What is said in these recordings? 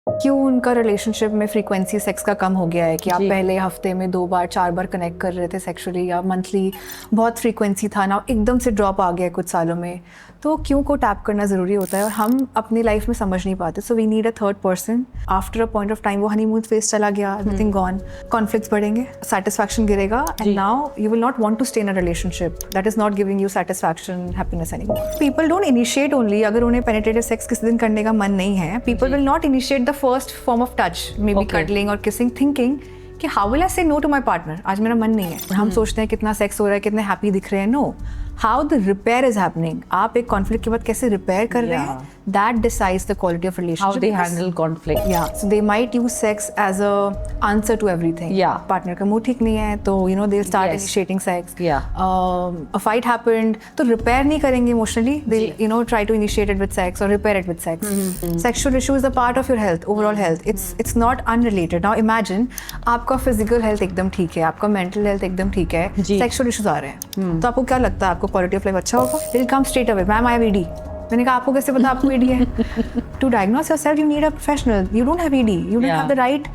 क्यों उनका रिलेशनशिप में फ्रीक्वेंसी सेक्स का कम हो गया है कि आप जी। पहले हफ्ते में 2 बार 4 बार कनेक्ट कर रहे थे सेक्सुअली या मंथली बहुत फ्रीक्वेंसी था ना एकदम से ड्रॉप आ गया है कुछ सालों में, तो क्यों को टैप करना ज़रूरी होता है और हम अपनी लाइफ में समझ नहीं पाते. So we need a third person. After a point of time वो हनीमून फेज चला गया, एवरीथिंग गॉन, कॉन्फ्लिक्ट्स बढ़ेंगे, सेटिस्फैक्शन गिरेगा and now you will not want to stay in a relationship that is not giving you satisfaction happiness anymore. People don't initiate only अगर उन्हें penetrative sex किसी दिन करने का मन नहीं है. People will not initiate the first form of touch, may be cuddling और kissing, thinking कि हाउ विल आई से नो टू माई पार्टनर, आज मेरा मन नहीं है. हम सोचते हैं कितना सेक्स हो रहा है, कितने हैप्पी दिख रहे हैं. No, how the repair is happening. आप एक कॉन्फ्लिक्ट के बाद कैसे रिपेयर कर रहे हैं, that decides the quality of relationship. How they handle conflict. Yeah, so they might use sex as a answer to everything. Yeah. Partner का mood ठीक नहीं है तो they'll start Yes. initiating sex. Yeah. A fight happened तो repair नहीं करेंगे emotionally. They'll try to initiate it with sex or repair it with sex. Sexual issue is a part of your health, overall health. It's not unrelated. Now imagine आपका physical health एकदम ठीक है, आपका mental health एकदम ठीक है, sexual issues आ रहे हैं, तो आपको क्या लगता है आपको quality of life अच्छा होगा? They'll come straight away. Ma'am, I have ED. मैंने कहा आपको कैसे पता आपको ED है? To diagnose yourself, you need a professional. You don't have ED. You don't have the right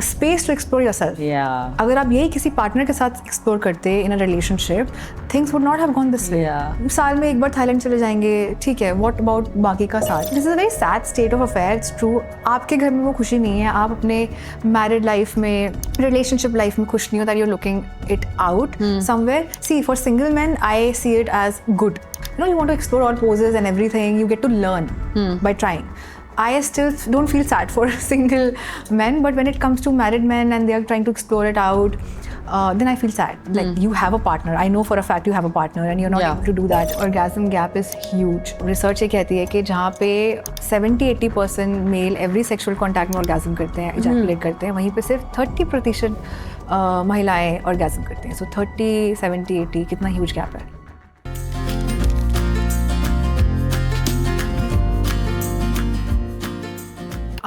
space to explore yourself. Yeah. अगर आप यही किसी पार्टनर के साथ एक्सप्लोर करते in a relationship, things would not have gone this way. Yeah. साल में एक बार थाईलैंड चले जाएंगे, ठीक है. What about बाकी का साल? This is a very sad state of affair. It's true. आपके घर में वो खुशी नहीं है. आप अपने married life में, relationship life में खुश नहीं हो. That you're looking it out somewhere. See, for single men, I see it as good. You want to explore all poses and everything. You get to learn by trying. I still don't feel sad for single men, but when it comes to married men and they are trying to explore it out, then I feel sad. Like you have a partner. I know for a fact you have a partner and you're not able to do that. Orgasm gap is huge. Research ये कहती है कि जहाँ पे 70-80% male every sexual contact में orgasm करते हैं, ejaculate करते हैं, वहीं पे सिर्फ 30% महिलाएं orgasm करते हैं. So 30, 70, 80 कितना huge gap है.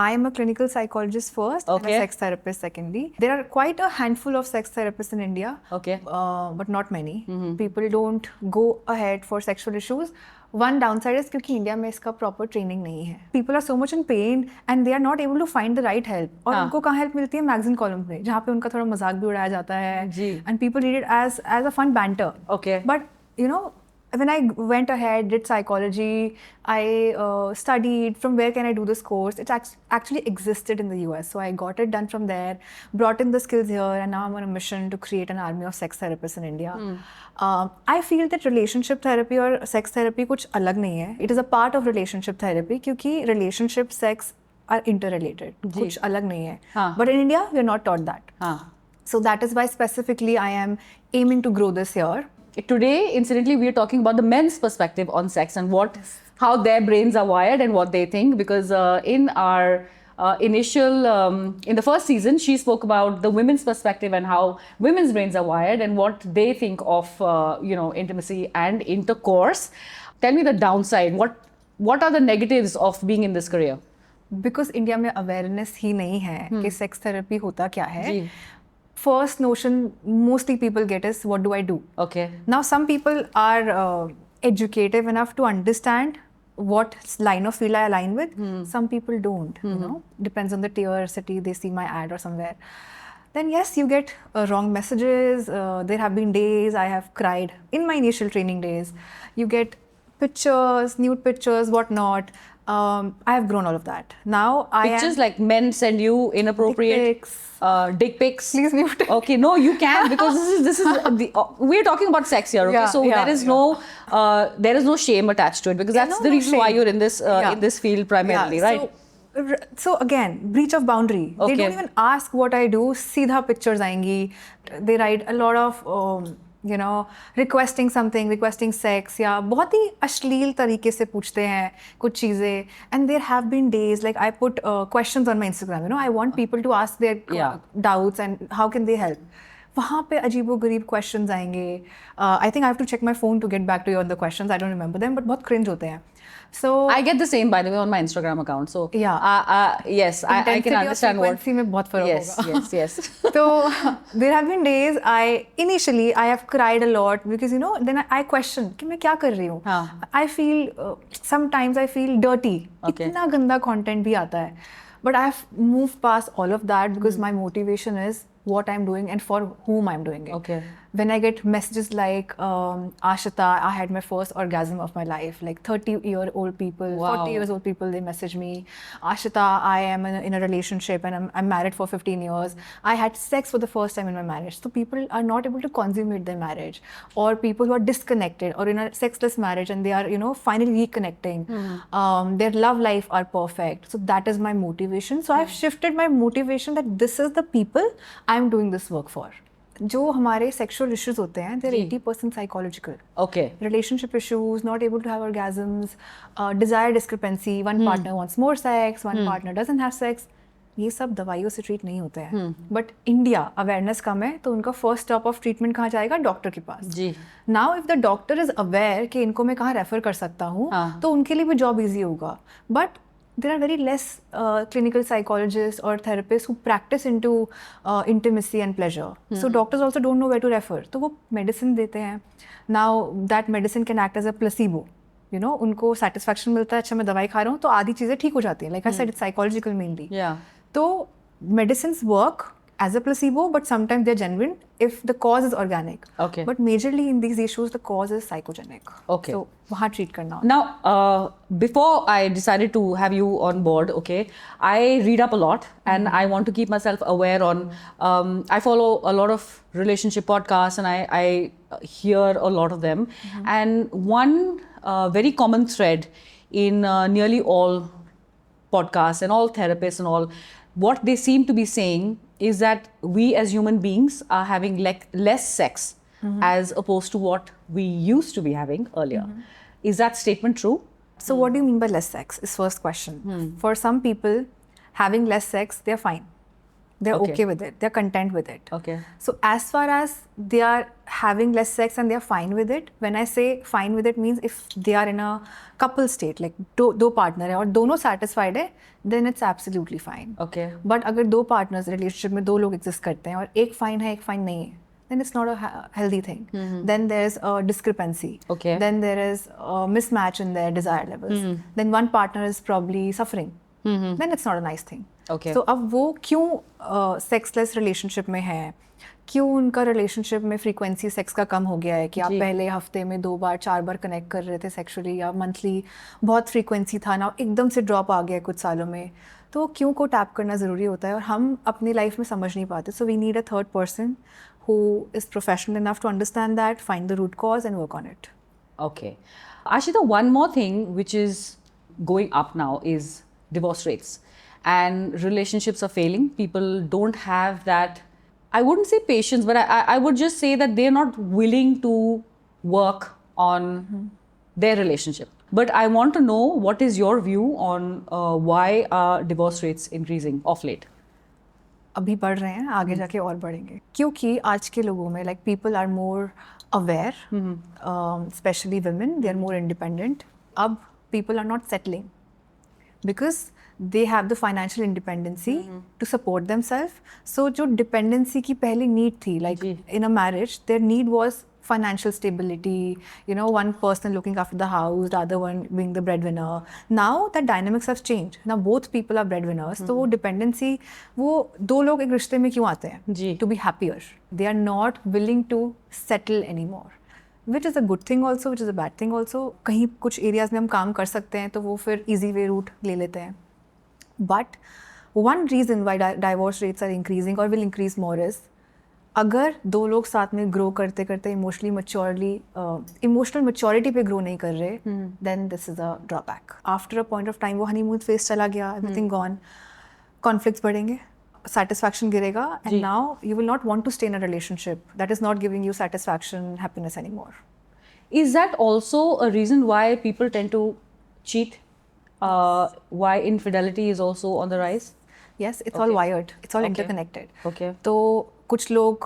I am a clinical psychologist first and a sex therapist secondly. There are quite a handful of sex therapists in India, but not many. People don't go ahead for sexual issues. One downside is क्योंकि India में इसका proper training नहीं है. People are so much in pain and they are not able to find the right help. और उनको कहाँ help मिलती है? Magazine columns में, जहाँ पे उनका थोड़ा मजाक भी उड़ाया जाता है. And people read it as a fun banter. But when I went ahead, did psychology, I studied from where can I do this course. It actually existed in the US. So I got it done from there, brought in the skills here, and now I'm on a mission to create an army of sex therapists in India. I feel that relationship therapy or sex therapy कुछ अलग नहीं है. It is a part of relationship therapy क्योंकि relationship, sex are interrelated. कुछ अलग नहीं है. But in India, we are not taught that. So that is why specifically I am aiming to grow this here. Today, incidentally, we are talking about the men's perspective on sex and how their brains are wired and what they think. Because in our in the first season, she spoke about the women's perspective and how women's brains are wired and what they think of intimacy and intercourse. Tell me the downside. What are the negatives of being in this career? Because India में awareness ही नहीं है कि sex therapy होता क्या है. First notion mostly people get is what do I do? Now some people are educative enough to understand what line of field I align with. Some people don't. Depends on the tier, city they see my ad or somewhere. Then yes, you get wrong messages. There have been days I have cried in my initial training days. You get pictures, nude pictures, whatnot. I have grown all of that. Now pictures like men send you inappropriate dick pics. Please mute. Okay, no, you can because this is we're talking about sex here. Okay, so there is no shame attached to it because that's the reason why you're in this field primarily, right? So again, breach of boundary. They don't even ask what I do. सीधा pictures आएंगी. They write a lot of requesting something, requesting sex, या बहुत ही अश्लील तरीके से पूछते हैं कुछ चीज़ें. And there have been days like I put questions on my Instagram. I want people to ask their doubts and how can they help. वहाँ पे अजीबो-गरीब questions आएंगे. I think I have to check my phone to get back to you on the questions. I don't remember them, but बहुत cringe होते हैं. So I get the same, by the way, on my Instagram account. So yeah, yes, I can intensity और understand what. frequency में बहुत फर्क Yes, होगा. yes. So there have been days initially I have cried a lot because then I question कि मैं क्या कर रही हूँ. I feel sometimes I feel dirty. इतना गंदा content भी आता है. But I have moved past all of that because my motivation is what I'm doing and for whom I'm doing it. Okay. When I get messages like, Ashita, I had my first orgasm of my life, like 30-year-old people, Wow. 40-year-old people, they message me, Ashita, I am in a relationship and I'm married for 15 years. I had sex for the first time in my marriage. So people are not able to consummate their marriage. Or people who are disconnected or in a sexless marriage and they are, finally reconnecting. Their love life are perfect. So that is my motivation. So I've shifted my motivation that this is the people I'm doing this work for. जो हमारे sexual issues होते हैं, they're 80% psychological. Okay. Relationship issues, not able to have orgasms, desire discrepancy, one partner wants more sex, one partner doesn't have sex. ये सब दवाइयों से treat नहीं होते हैं. बट इंडिया अवेयरनेस कम है, तो उनका फर्स्ट स्टॉप ऑफ ट्रीटमेंट कहाँ जाएगा? डॉक्टर के पास. जी. Now if the doctor is aware कि इनको मैं कहाँ रेफर कर सकता हूँ, तो उनके लिए भी जॉब ईजी होगा. But there are very less clinical psychologists or therapists who practice into intimacy and pleasure. So doctors also don't know where to refer. तो वो medicine देते हैं. Now that medicine can act as a placebo. उनको satisfaction मिलता है, अच्छा मैं दवाई खा रहा हूँ तो आधी चीज़ें ठीक हो जाती हैं. Like I said, it's psychological mainly. Yeah. तो medicines work as a placebo, but sometimes they're genuine if the cause is organic. Okay. But majorly in these issues, the cause is psychogenic. Okay. So वहाँ treat करना. Now, before I decided to have you on board, okay, I read up a lot and I want to keep myself aware on. I follow a lot of relationship podcasts and I hear a lot of them. And one very common thread in nearly all podcasts and all therapists and all, what they seem to be saying is that we as human beings are having less sex as opposed to what we used to be having earlier. Is that statement true? So what do you mean by less sex is first question. For some people, having less sex, they're fine. They're okay with it. They're content with it. Okay. So as far as they are having less sex and they're fine with it, when I say fine with it means if they are in a couple state, like दो partner है और दोनों satisfied है, then it's absolutely fine. Okay. But अगर दो partners relationship में दो लोग exist करते हैं और एक fine है, एक fine नहीं है, then it's not a healthy thing. Then there's a discrepancy. Okay. Then there is a mismatch in their desire levels. Then one partner is probably suffering. Then it's not a nice thing. Okay. So अब वो क्यों sexless relationship में है, क्यों उनका relationship में frequency sex का कम हो गया है कि आप पहले हफ्ते में 2 बार 4 बार connect कर रहे थे sexually या monthly बहुत frequency था ना एकदम से drop आ गया कुछ सालों में, तो क्यों को tap करना ज़रूरी होता है और हम अपनी life में समझ नहीं पाते. So we need a third person who is professional enough to understand that, find the root cause and work on it. Okay. Ashita, one more thing which is going up now is divorce rates. And relationships are failing. People don't have that, I wouldn't say patience, but I would just say that they're not willing to work on their relationship. But I want to know what is your view on why are divorce rates increasing of late? अभी बढ़ रहे हैं, आगे जाके और बढ़ेंगे क्योंकि आज के लोगों में like people are more aware, especially women, they are more independent. अब people are not settling because they have the financial independency to support themselves. So जो dependency की पहली need थी, like in a marriage, their need was financial stability, one person looking after the house, the other one being the breadwinner. Now the dynamics have changed. Now both people are breadwinners. So वो dependency, वो दो लोग एक रिश्ते में क्यों आते हैं? To be happier. They are not willing to settle anymore. Which is a good thing also, which is a bad thing also. कहीं कुछ areas में हम काम कर सकते हैं तो वो फिर easy way route ले लेते हैं. But one reason why divorce rates are increasing or will increase more is अगर दो लोग साथ में ग्रो करते करते इमोशनल मैच्योरिटी पे ग्रो नहीं कर रहे, then this is a drawback. After a point of time वो हनीमून फेज चला गया, एवरीथिंग गॉन, कॉन्फ्लिक्ट्स बढ़ेंगे, satisfaction गिरेगा, and now you will not want to stay in a relationship that is not giving you satisfaction, happiness anymore. Is that also a reason why people tend to cheat? Why infidelity is also on the rise? Yes, it's all wired. It's all interconnected. Okay. तो कुछ लोग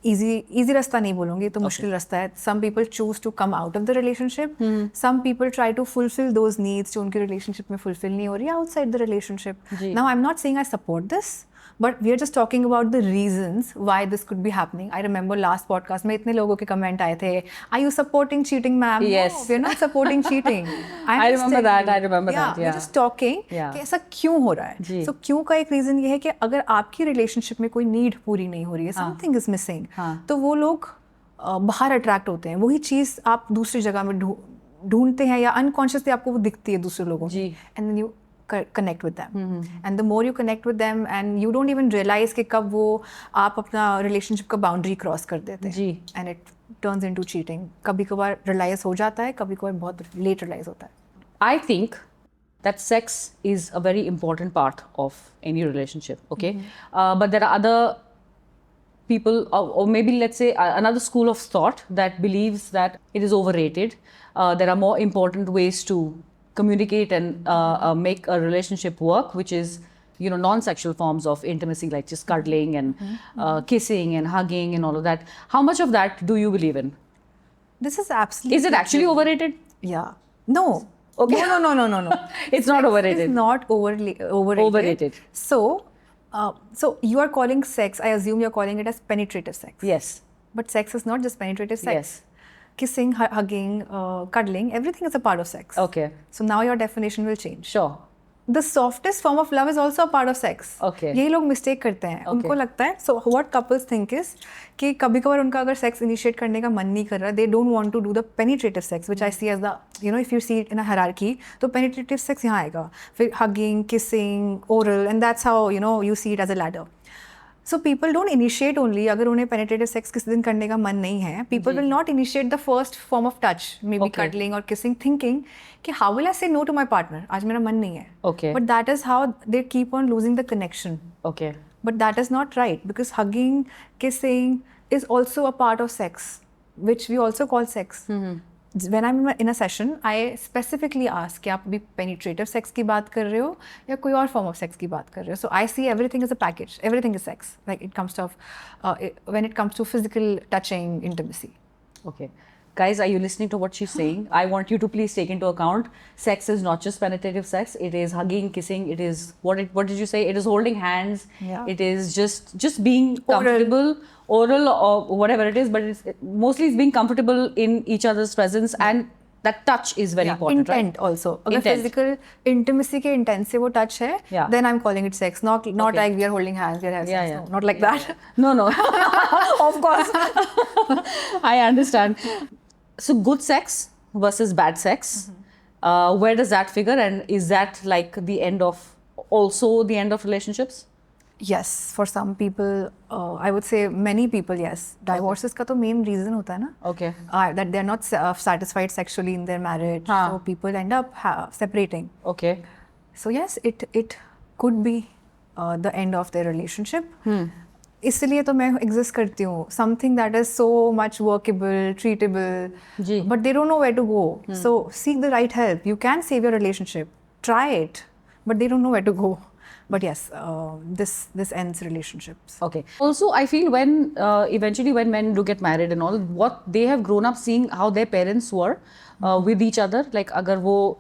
easy रास्ता नहीं बोलूँगी, तो मुश्किल रास्ता है. Some people choose to come out of the relationship. Some people try to fulfill those needs जो उनके relationship में fulfill नहीं हो रही outside the relationship. Now I'm not saying I support this, but we are just talking about the reasons why this could be happening. I remember last podcast में इतने लोगों के comment आए थे, are you supporting cheating, ma'am? Yes. No, we're not supporting cheating. I remember that. I remember that. We're just talking कि ऐसा क्यों हो रहा है. So क्यों का एक reason ये है कि अगर आपकी relationship में कोई need पूरी नहीं हो रही है, something is missing, तो वो लोग बाहर attract होते हैं. वही चीज़ आप दूसरी जगह में ढूंढते हैं या unconsciously आपको वो दिखती है दूसरे लोगों की. And then you connect with them. And the more you connect with them and you don't even realize कि कब वो आप अपना relationship का boundary cross कर देते हैं. And it turns into cheating. कभी कभार realize हो जाता है, कभी कभार बहुत late realize होता है. I think that sex is a very important part of any relationship, okay? But there are other people, or maybe let's say another school of thought that believes that it is overrated. There are more important ways to communicate and make a relationship work, which is, you know, non-sexual forms of intimacy, like just cuddling and kissing and hugging and all of that. How much of that do you believe in? This is absolutely. Is it actually overrated? Yeah. No. Okay. No. It's not overrated. It's not overrated. Overrated. So you are calling sex, I assume you're calling it as penetrative sex. Yes. But sex is not just penetrative sex. Yes. Kissing, hugging, cuddling, everything is a part of sex. Okay. So now your definition will change. Sure. The softest form of love is also a part of sex. Okay. यही लोग mistake करते हैं. उनको लगता है, so what couples think is कि कभी कभार उनका अगर sex initiate करने का मन नहीं कर रहा, they don't want to do the penetrative sex, which I see as the, you know, if you see it in a hierarchy, तो penetrative sex यहाँ आएगा. फिर hugging, kissing, oral, and that's how, you know, you see it as a ladder. So people don't initiate only अगर उन्हें penetrative sex किसी दिन करने का मन नहीं है. People will not initiate the first form of touch, maybe cuddling or kissing, thinking कि how will I say no to my partner? आज मेरा मन नहीं है. Okay. But that is how they keep on losing the connection. Okay. But that is not right, because hugging, kissing is also a part of sex, which we also call sex. When I'm in a session, I specifically ask कि आप अभी penetrative sex की बात कर रहे हो या कोई और form of sex की बात कर रहे हो. So I see everything as a package. Everything is sex. Like it comes to when it comes to physical touching, intimacy. Okay. Guys, are you listening to what she's saying? I want you to please take into account sex is not just penetrative sex. It is hugging, kissing. It is what did you say? It is holding hands. Yeah. It is just being comfortable, oral or whatever it is. But mostly it's being comfortable in each other's presence, and that touch is very important. Intent right? also. अगर Intent. physical intimacy के intent से वो touch है, then I'm calling it sex. Not like we are holding hands, we are having sex. No, not like that. No. Of course. I understand. So good sex versus bad sex, where does that figure, and is that like the end of relationships? Yes, for some people, I would say many people, yes. Divorces का तो main reason होता है ना. Okay. That they are not satisfied sexually in their marriage, so people end up separating. Okay. So yes, it could be the end of their relationship. इसलिए तो मैं exist करती हूँ. Something that is so much workable, treatable, but they don't know where to go. So seek the right help. You can save your relationship. Try it, but they don't know where to go. But yes, this ends relationships. Okay. Also, I feel when eventually when men do get married and all, what they have grown up seeing how their parents were with each other. Like,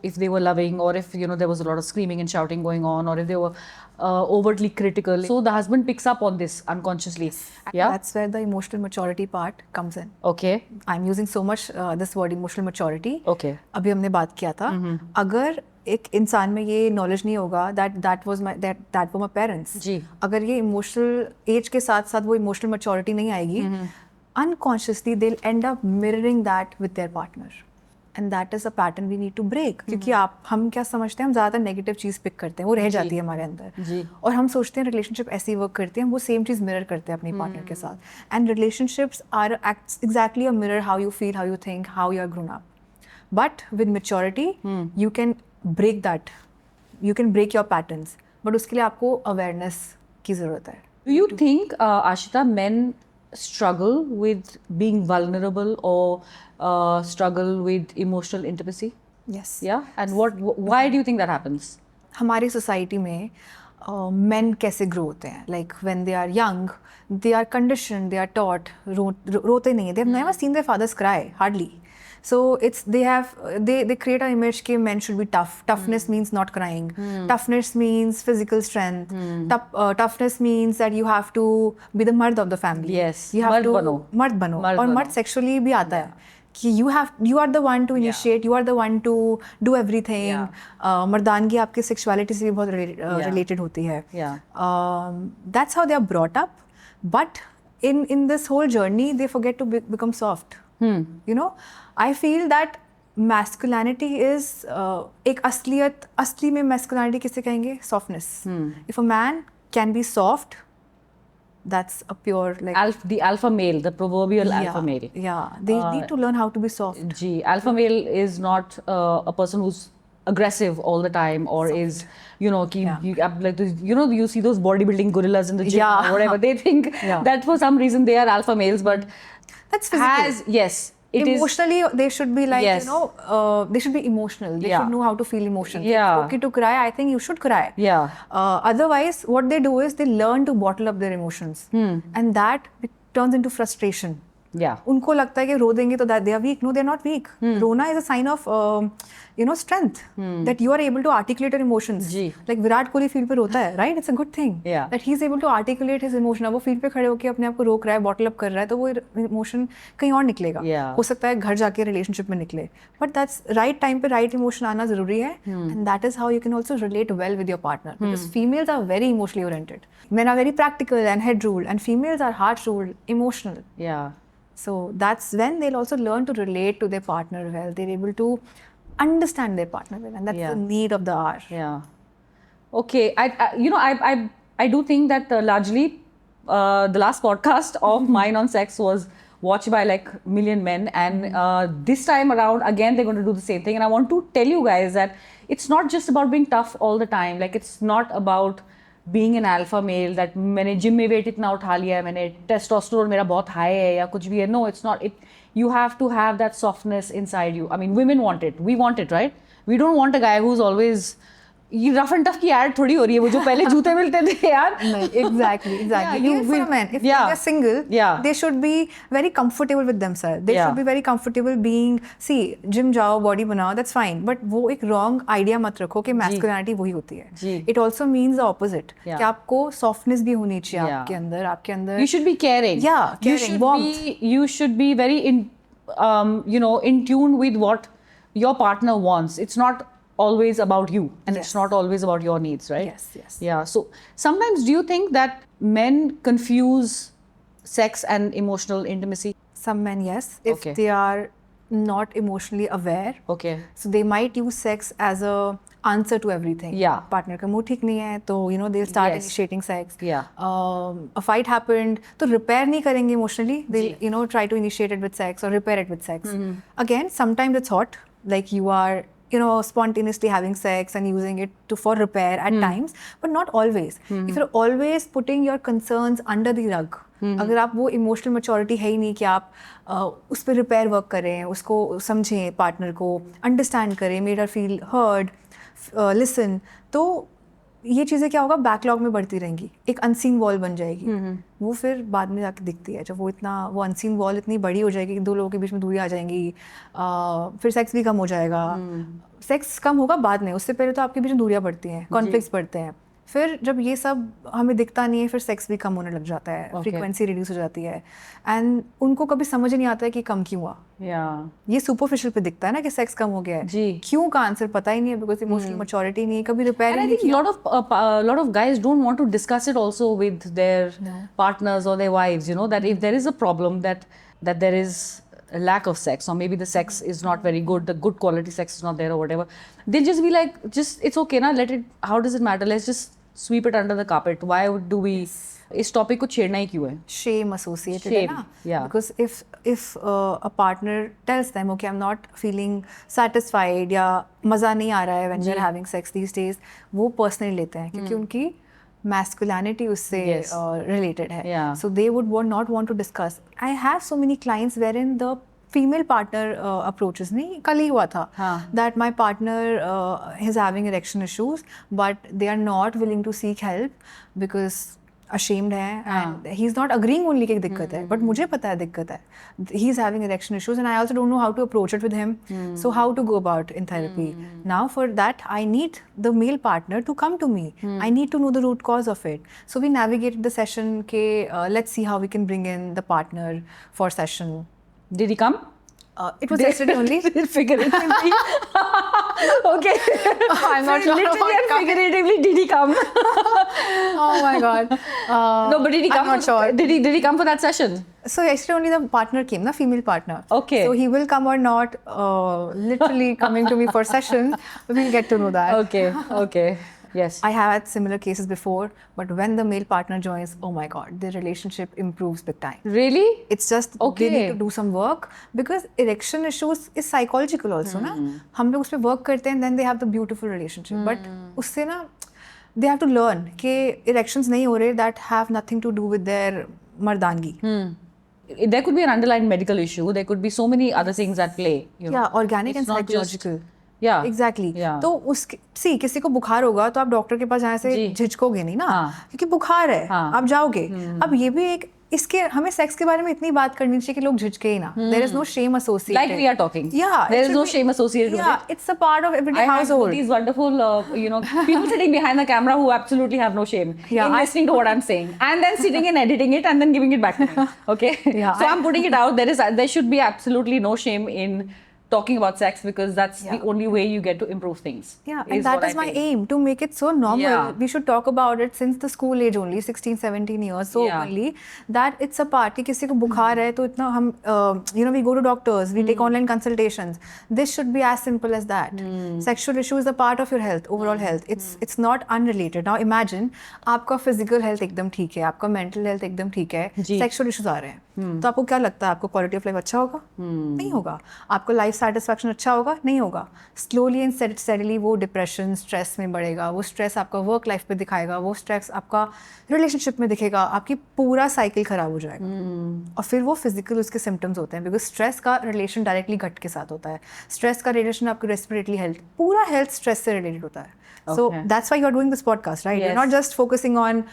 if they were loving, or if there was a lot of screaming and shouting going on, or if they were overtly critical. So the husband picks up on this unconsciously. Yeah. That's where the emotional maturity part comes in. Okay. I'm using so much this word emotional maturity. Okay. अभी हमने बात किया था. अगर एक इंसान में ये नॉलेज नहीं होगा that were my parents. जी. अगर ये इमोशनल एज के साथ साथ वो इमोशनल मैच्योरिटी नहीं आएगी, unconsciously they'll end up mirroring that with their partner. And that is a pattern we need to break. क्योंकि हम क्या समझते हैं, हम ज़्यादा नेगेटिव चीज़ पिक करते हैं, वो रह जाती है हमारे अंदर. और हम सोचते हैं रिलेशनशिप ऐसी वर्क करती है, हम वो सेम चीज़ मिरर करते हैं अपनी पार्टनर के साथ. And relationships are exactly a mirror, how you feel, how you think, how you are grown up. But with maturity you can break that, you can break your patterns. But उसके लिए आपको awareness की ज़रूरत है. Do you think, Ashita, men struggle with being vulnerable or struggle with emotional intimacy? Yes. Yeah? And why do you think that happens? हमारी society में men कैसे grow होते हैं. Like when they are young, they are conditioned, they are taught. रोते नहीं. They've never seen their fathers cry, hardly. So they create an image that men should be tough. Toughness means not crying. Toughness means physical strength. Toughness means that you have to be the mard of the family. Yes. You have Mard to bano. मर्द बनो. और मर्द sexually भी आता है कि you are the one to initiate, you are the one to do everything. मर्दानगी आपके sexuality से भी बहुत related होती है. That's how they are brought up. But in this whole journey, they forget to become soft. You know, I feel that masculinity is एक असली में masculinity किसे कहेंगे? Softness. If a man can be soft, that's a pure like the alpha male, the proverbial alpha male. Yeah, they need to learn how to be soft. Gee, alpha male is not a person who's aggressive all the time or soft. Is you see those bodybuilding gorillas in the gym or whatever. They think that for some reason they are alpha males, but that's physical. Emotionally, they should be like, they should be emotional. They should know how to feel emotions. Yeah. It's okay to cry. I think you should cry. Yeah. Otherwise, what they do is they learn to bottle up their emotions. And that turns into frustration. Yeah. उनको लगता है कि रो देंगे तो that they are weak. No, they are not weak. रोना is a sign of strength. That you are able to articulate your emotions. Like Virat Kohli field पे रोता है, right? It's a good thing. Yeah. That he is able to articulate his emotion. अब वो field पे खड़े होकर अपने आप को रोक रहा है, bottle up कर रहा है, तो वो emotion कहीं और निकलेगा. हो सकता है घर जाके relationship में निकले. But that's right time पे right emotion आना जरूरी है. And that is how you can also relate well with your partner. Because females are very emotionally oriented. Men are very practical and head ruled, and females are heart ruled, emotional. Yeah. So that's when they'll also learn to relate to their partner well. They're able to understand their partner well, and that's the need of the hour. Yeah. Okay. I do think that largely the last podcast of mine on sex was watched by like million men, and this time around again they're going to do the same thing. And I want to tell you guys that it's not just about being tough all the time. Like it's not about being an alpha male that मैंने gym में wait इतना उठा लिया है, मैंने testosterone मेरा बहुत high है या कुछ भी है. No, it's not. You have to have that softness inside you. I mean, women want it. We want it, right? We don't want a guy who's always ये रफ एंड टफ की add थोड़ी हो रही है, वो जो पहले जूते मिलते थे यार. Exactly. Even for men, if they are single, they should be very comfortable with themselves. They should be very comfortable being, gym जाओ, body बनाओ, that's fine. But वो एक wrong idea मत रखो कि masculinity वही होती है. It also means the opposite. कि आपको softness भी होनी चाहिए आपके अंदर. You should be caring. Yeah, caring, warmth. You should be very in tune with what your partner wants. It's not always about you, and it's not always about your needs, right? Yes. Yeah. So sometimes do you think that men confuse sex and emotional intimacy? Some men, yes. If they are not emotionally aware. Okay. So they might use sex as a answer to everything. Yeah. Partner का mood ठीक नहीं है, तो they'll start initiating sex. Yeah. A fight happened, तो repair नहीं करेंगे emotionally. They'll try to initiate it with sex or repair it with sex. Again, sometimes it's hot, like you are spontaneously having sex and using it for repair at times, but not always. If you're always putting your concerns under the rug, अगर आप वो emotional maturity है ही नहीं कि आप उस पर repair work करें, उसको समझें, partner को understand करें, made her feel heard, listen, तो ये चीज़ें क्या होगा, बैकलॉग में बढ़ती रहेंगी, एक अनसीन वॉल बन जाएगी. वो फिर बाद में जाके दिखती है, जब वो अनसीन वॉल इतनी बड़ी हो जाएगी कि दो लोगों के बीच में दूरी आ जाएंगी, फिर सेक्स भी कम हो जाएगा. सेक्स कम होगा बाद में, उससे पहले तो आपके बीच में दूरियां बढ़ती हैं, कॉन्फ्लिक्ट्स बढ़ते हैं. फिर जब ये सब हमें दिखता नहीं है, फिर सेक्स भी कम होने लग जाता है, फ्रीक्वेंसी रिड्यूस हो जाती है, एंड उनको कभी समझ नहीं आता है कि कम क्यों हुआ. ये सुपरफिशियल पे दिखता है ना कि सेक्स कम हो गया है, क्यों का आंसर पता ही नहीं है, बिकॉज इमोशनल मैच्योरिटी नहीं है, कभी रिपेयर नहीं किया. lot of guys don't want to discuss it also with their partners or their wives, that if there is a problem that there is a lack of sex, or maybe the sex is not very good, the good quality sex is not there or whatever, they'll just be like, it's okay na, let it, how does it matter, let's just sweep it under the carpet. Why do we इस topic को छेड़ना ही क्यों है? Shame associated है ना, because if a partner tells them, okay, I'm not feeling satisfied या मज़ा नहीं आ रहा है when they're having sex these days, वो personally लेते हैं क्योंकि उनकी masculinity उससे related है. So they would not want to discuss. I have so many clients wherein the female partner approaches me. कल ही हुआ था that my partner is having erection issues, but they are not willing to seek help because ashamed है and he's not agreeing only कि दिक्कत है, but मुझे पता है दिक्कत है. He's having erection issues and I also don't know how to approach it with him. So how to go about in therapy? Now for that I need the male partner to come to me. I need to know the root cause of it. So we navigated the session के let's see how we can bring in the partner for session. Did he come? It was yesterday only. Figuratively. Okay. I'm not sure. Literally and figuratively, did he come? Oh my god. No, but did he come? I'm not sure. Did he come for that session? So yesterday only the partner came, the female partner. Okay. So he will come or not, literally coming to me for session. We'll get to know that. Okay. Okay. Yes. I have had similar cases before, but when the male partner joins, oh my god, the relationship improves big time. Really? It's just they need to do some work because erection issues is psychological also, ना? हम लोग उस पे work करते हैं, then they have the beautiful relationship. But उससे ना, they have to learn कि erections नहीं हो रहे that have nothing to do with their मर्दानगी. There could be an underlying medical issue. There could be so many other things at play. You know? Yeah, organic and psychological. Yeah. Exactly. Yeah. तो सी किसी को बुखार होगा तो आप doctor के पास जाने से झिझकोगे नहीं ना, क्योंकि बुखार है, आप जाओगे. अब ये भी एक इसके हमें सेक्स के बारे में इतनी बात करनी चाहिए कि लोग झिझके ही ना. There is no shame associated. Like we are talking. Yeah. There is no shame associated with it. Yeah, it's a part of everyday household. I have these wonderful, people sitting behind the camera who absolutely have no shame in listening to what I'm saying, and then sitting and editing it and then giving it back to me. Okay. Yeah. So I'm putting it out. There should be absolutely no shame in talking about sex because that's the only way you get to improve things. Yeah, and that is my aim, to make it so normal. Yeah. We should talk about it since the school age only, 16, 17 years, so openly, that it's a part कि किसी को बुखार है तो इतना हम, we go to doctors, we take online consultations. This should be as simple as that. Sexual issue is a part of your health, overall health. It's not unrelated. Now imagine, आपका physical health एकदम ठीक है, आपका mental health एकदम ठीक है, sexual issues आ रहे हैं. तो आपको क्या लगता है, आपको क्वालिटी ऑफ लाइफ अच्छा होगा? नहीं होगा. आपको लाइफ सेटिस्फैक्शन अच्छा होगा? नहीं होगा. स्लोली एंड स्टेडीली वो डिप्रेशन, स्ट्रेस में बढ़ेगा. वो स्ट्रेस आपका वर्क लाइफ पे दिखाएगा, वो स्ट्रेस आपका रिलेशनशिप में दिखेगा, आपकी पूरा साइकिल खराब हो जाएगा. और फिर वो फिजिकल उसके सिम्टम्स होते हैं, बिकॉज स्ट्रेस का रिलेशन डायरेक्टली गट के साथ होता है. स्ट्रेस का रिलेशन आपकी रेस्पिरेटरी हेल्थ, पूरा हेल्थ स्ट्रेस से रिलेटेड होता है. So that's why you're doing this podcast, right? Yes. You're not just focusing on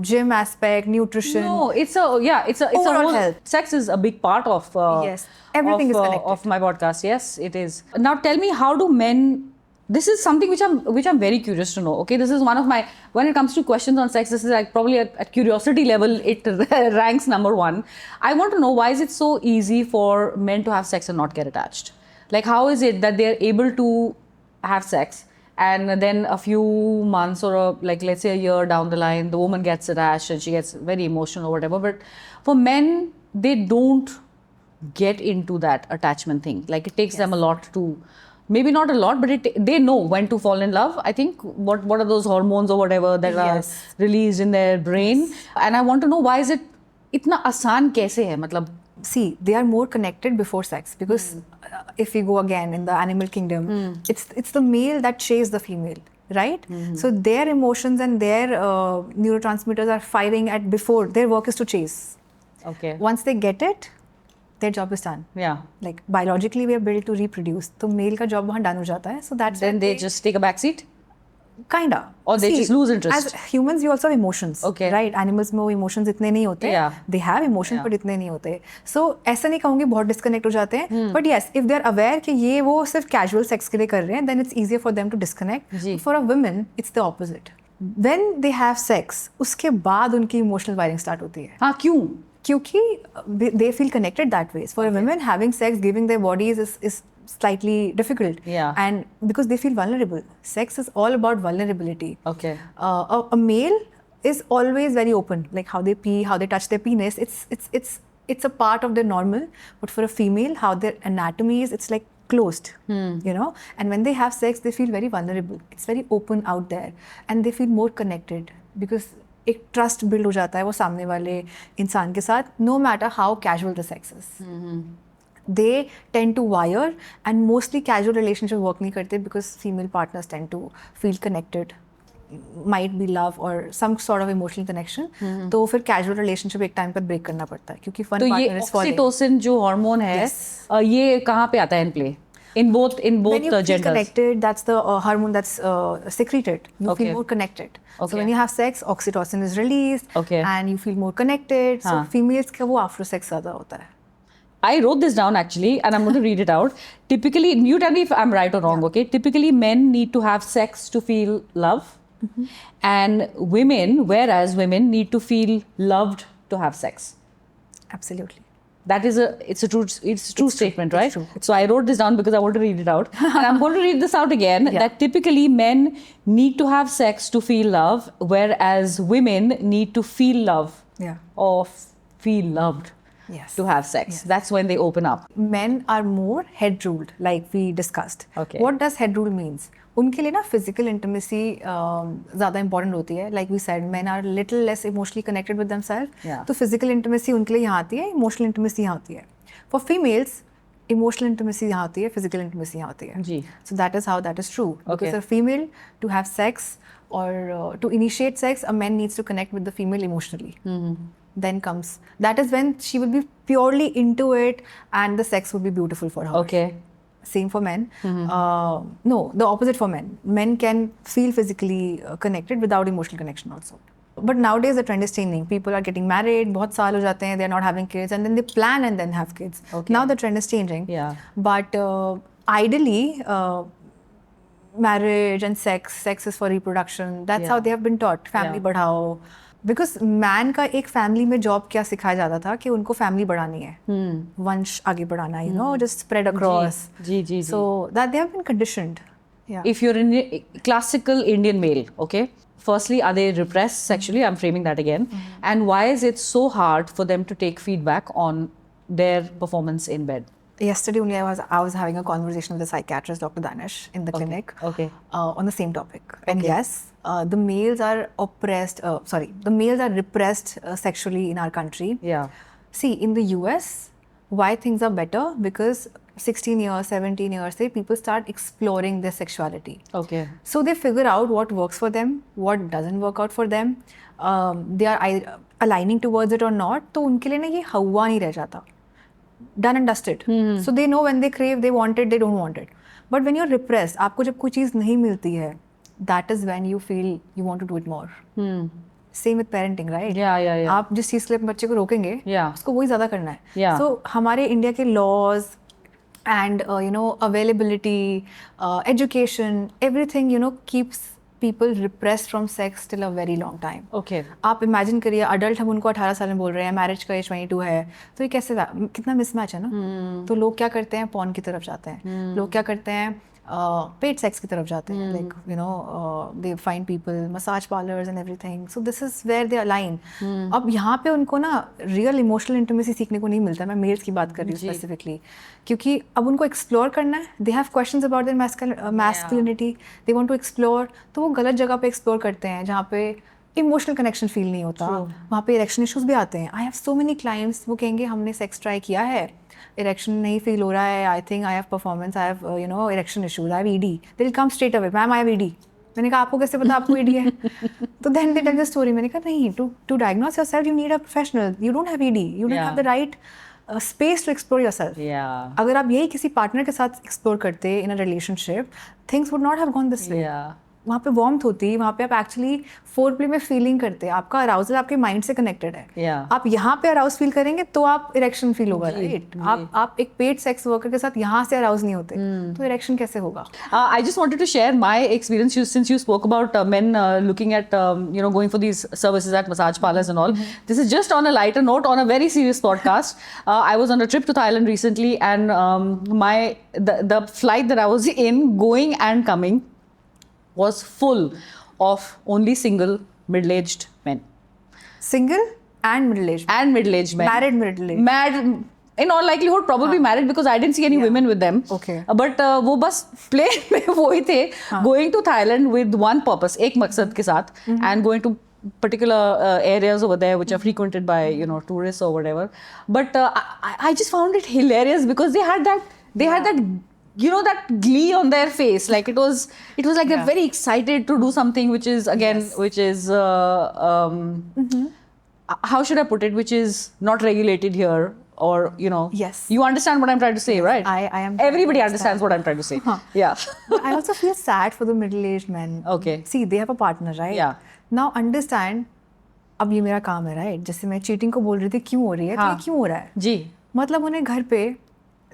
gym aspect, nutrition. No, it's a overall whole health. Sex is a big part of yes, everything is connected of my podcast. Yes, it is. Now tell me, how do men? This is something which I'm very curious to know. Okay, this is one of my, when it comes to questions on sex, this is like probably at curiosity level, it ranks number one. I want to know, why is it so easy for men to have sex and not get attached? Like, how is it that they're able to have sex and then a few months or like let's say a year down the line, the woman gets attached and she gets very emotional or whatever? But for men, they don't get into that attachment thing. Like, it takes them a lot to, maybe not a lot, but they know when to fall in love. I think what are those hormones or whatever that are released in their brain. And I want to know, why is it itna आसान कैसे है? मतलब, see, they are more connected before sex because if we go again in the animal kingdom, it's the male that chases the female, right? So their emotions and their neurotransmitters are firing at before. Their work is to chase. Okay. Once they get it, their job is done. Yeah. Like, biologically we are built to reproduce. So male का job वहाँ done हो जाता है. So that's then they just take a back seat? Kinda. Or they just lose interest? As humans, you also have emotions. Okay. Right? Animals में वो emotions इतने नहीं होते. Yeah. They have emotion, but इतने नहीं होते. So ऐसा नहीं कहूँगी बहुत disconnect हो जाते हैं. But yes, if they are aware कि ये वो सिर्फ casual sex के लिए कर रहे हैं, then it's easier for them to disconnect. For a woman, it's the opposite. When they have sex, उसके बाद उनकी emotional wiring start होती है. हाँ, क्यों? क्योंकि they feel connected that way. For a woman, having sex, giving their bodies is slightly difficult. Yeah. And because they feel vulnerable. Sex is all about vulnerability. Okay. A male is always very open, like how they pee, how they touch their penis. It's a part of their normal. But for a female, how their anatomy is, it's like closed, And when they have sex, they feel very vulnerable. It's very open out there, and they feel more connected because एक trust build हो जाता है वो सामने वाले इंसान के साथ, no matter how casual the sex is. They tend to wire, and mostly casual relationship work नहीं करते because female partners tend to feel connected. might be love or some sort of emotional connection, तो फिर casual relationship एक time पर break करना पड़ता है क्योंकि one तो partner ये is falling. ऑक्सीटोसिन जो हार्मोन है Yes. ये कहाँ पे आता है इन play? In both When you feel genders. connected, that's the hormone that's secreted. You Okay. feel more connected. Okay. So when you have sex, oxytocin is released, Okay. and you feel more connected. So हाँ. females का वो after sex ज़्यादा होता है. I wrote this down actually, and I'm going to read it out. Typically, you tell me if I'm right or wrong, okay? Typically, men need to have sex to feel love, and whereas women need to feel loved to have sex. Absolutely. That is it's a true statement, right? It's true. So I wrote this down because I want to read it out, and I'm going to read this out again. Yeah. That typically men need to have sex to feel love, whereas women need to feel love Yeah. or feel loved Yes. to have sex. That's when they open up. Men are more head ruled, like we discussed. Okay. What does head rule means? उनके लिए ना physical intimacy ज़्यादा important होती है. Like we said, men are little less emotionally connected with themselves. Yeah. तो physical intimacy उनके लिए यहाँ आती है, emotional intimacy यहाँ आती है. For females, emotional intimacy यहाँ आती है, physical intimacy यहाँ आती है. जी. So that is how that is true. Okay. Because a female to have sex or to initiate sex, a man needs to connect with the female emotionally. Then comes, that is when she will be purely into it and the sex would be beautiful for her. Okay. Same for men. No, the opposite for men. Men can feel physically connected without emotional connection also. But nowadays the trend is changing. People are getting married, बहुत साल हो जाते हैं, they are not having kids, and then they plan and then have kids. Okay. Now the trend is changing. Yeah. But ideally, marriage and sex is for reproduction. That's how they have been taught. Family Yeah. बढ़ाओ. Because man का एक family में job क्या सिखाया जाता था कि उनको family बढ़ानी है, वंश आगे बढ़ाना, you know, just spread across. Ji. So that they have been conditioned. Yeah. If you're a classical Indian male, okay, firstly, are they repressed sexually? I'm framing that again. And why is it so hard for them to take feedback on their performance in bed? Yesterday only I was having a conversation with the psychiatrist Dr. Danish in the clinic Okay. On the same topic. And yes, the males are oppressed. The males are repressed sexually in our country. Yeah. See, in the US, why things are better? Because 16 years, 17 years, people start exploring their sexuality. Okay. So they figure out what works for them, what doesn't work out for them. They are aligning towards it or not. तो उनके लिए ना ये हवा नहीं रह जाता. Done and dusted. So they know when they crave, they want it, they don't want it. But when you're repressed, आपको जब कोई चीज़ नहीं मिलती है, that is when you feel you want to do it more. Same with parenting, right? Yeah. आप जिस चीज़ के लिए अपने बच्चे को रोकेंगे, Yeah. उसको वही ज़्यादा करना है. Yeah. So हमारे इंडिया के laws and availability, education, everything keeps people repressed from sex till a very long time. Okay. आप इमेजिन करिए अडल्ट हम उनको 18 साल में बोल रहे हैं, मैरिज का एज 22 है, तो ये कैसे कितना मिसमैच है ना. तो लोग क्या करते हैं, पॉर्न की तरफ जाते हैं. लोग क्या करते हैं, पेड सेक्स की तरफ जाते हैं. Like they find people massage parlours and everything. So this is where they align. अब यहाँ पे उनको ना रियल इमोशनल इंटीमेसी सीखने को नहीं मिलता. मैं मेल्स की बात कर रही हूँ स्पेसिफिकली, क्योंकि अब उनको एक्सप्लोर करना है. They have questions about their masculinity, they want to explore. तो वो गलत जगह पे एक्सप्लोर करते हैं जहाँ पे इमोशनल कनेक्शन फील नहीं होता. वहाँ पे इरेक्शन इश्यूज भी आते हैं. I have so many clients, वो कहेंगे हमने सेक्स ट्राई किया है, इरेक्शन नहीं फील हो रहा है, I think I have performance, I have erection issues, I have ED. They will come straight away, ma'am I have ED. मैंने कहा आपको कैसे पता आपको ईडी है? तो then they tell the story. मैंने कहा नहीं, to diagnose yourself you need a professional. You don't have ED, you don't have the right space to explore yourself. अगर आप यही किसी पार्टनर के साथ एक्सप्लोर करते in a relationship, things would not have gone this way. वहाँ पे warmth होती, वहाँ पे आप एक्चुअली फोरप्ले में फीलिंग करते हैं, आपका अराउजल आपके माइंड से कनेक्टेड है. आप यहाँ पे अराउज फील करेंगे तो आप इरेक्शन फील होगा, राइट? आप एक पेड सेक्स वर्कर के साथ यहाँ से अराउज नहीं होते, तो इरेक्शन कैसे होगा? I just wanted to share my experience since you spoke about men looking at going for these services at massage parlors and all. This is just on a lighter note, on a very serious podcast. I was on a trip to Thailand recently, and the flight that I was in, going and coming, was full of only single middle-aged men. Single and middle-aged. And middle-aged men. Married middle-aged. Married, in all likelihood probably married, because I didn't see any women with them. Okay. But वो बस plane में वो ही थे, going to Thailand with one purpose, एक मकसद के साथ, and going to particular areas over there which are frequented by tourists or whatever. But I just found it hilarious because they had that you know, that glee on their face, like it was like they're very excited to do something which is again which is how should I put it, which is not regulated here, or you know, you understand what I'm trying to say, right? I am. Everybody understands what I'm trying to say. Yeah. But I also feel sad for the middle-aged men. Okay. See, they have a partner, right? Yeah. Now understand, अब ये मेरा काम है, right? जैसे मैं cheating को बोल रही थी क्यों हो रही है, तो ये क्यों हो रहा है? जी. मतलब उन्हें घर पे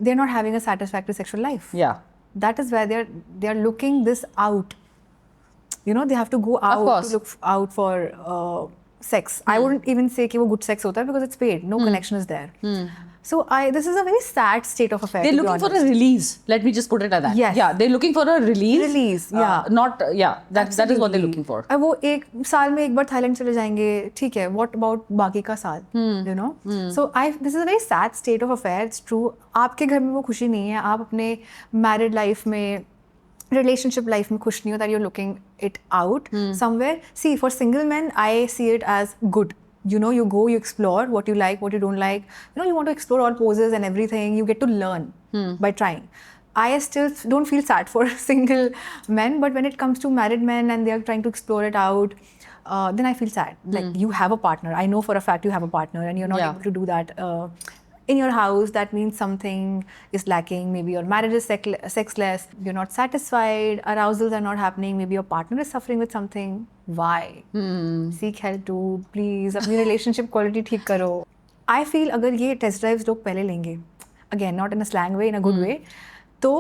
they are not having a satisfactory sexual life. Yeah. That is why they are looking this out. You know, they have to go out to look out for sex. I wouldn't even say कि वो good sex होता है because it's paid. No connection is there. So this is a very sad state of affairs. They're looking for a release. Let me just put it like that. Yes. Yeah, they're looking for a release. Release, yeah. Not, yeah, that is what they're looking for. अब वो एक साल में एक बार Thailand चले जाएंगे, ठीक है. What about बाकी का साल? You know? So this is a very sad state of affairs. It's true. आपके घर में वो खुशी नहीं है. आप अपने married life में, relationship life में खुश नहीं हो. That you're looking it out somewhere. See, for single men, I see it as good. You know, you go, you explore what you like, what you don't like. You know, you want to explore all poses and everything. You get to learn by trying. I still don't feel sad for single men, but when it comes to married men and they are trying to explore it out, then I feel sad. Like you have a partner. I know for a fact you have a partner and you're not able to do that in your house. That means something is lacking. Maybe your marriage is sexless. You're not satisfied. Arousals are not happening. Maybe your partner is suffering with something. Why? Seek help too. Please, अपनी relationship quality ठीक करो. I feel अगर ये test drives लोग पहले लेंगे, again not in a slang way, in a good way, तो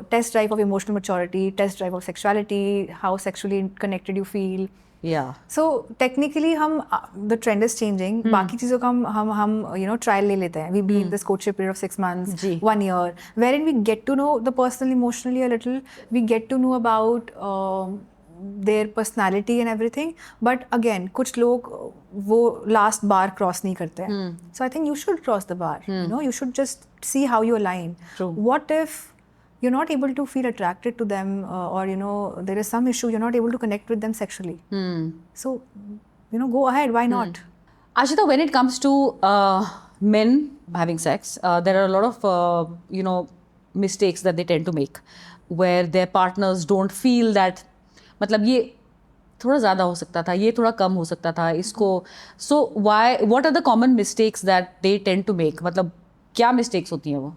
test drive of emotional maturity, test drive of sexuality, how sexually connected you feel. Yeah. So technically हम the trend is changing. बाकी चीज़ों का हम you know trial ले लेते हैं. We be in this courtship period of 6 months, 1 year, wherein we get to know the person emotionally a little. We get to know about their personality and everything. But again, कुछ लोग वो last bar cross नहीं करते हैं. So I think you should cross the bar. You know, you should just see how you align. True. What if you're not able to feel attracted to them, or you know there is some issue, you're not able to connect with them sexually? So you know, go ahead. Why not? Ashita, when it comes to men having sex, there are a lot of you know, mistakes that they tend to make, where their partners don't feel that, मतलब ये थोड़ा ज़्यादा हो सकता था, ये थोड़ा कम हो सकता था इसको. So why, what are the common mistakes that they tend to make? मतलब क्या mistakes होती हैं वो?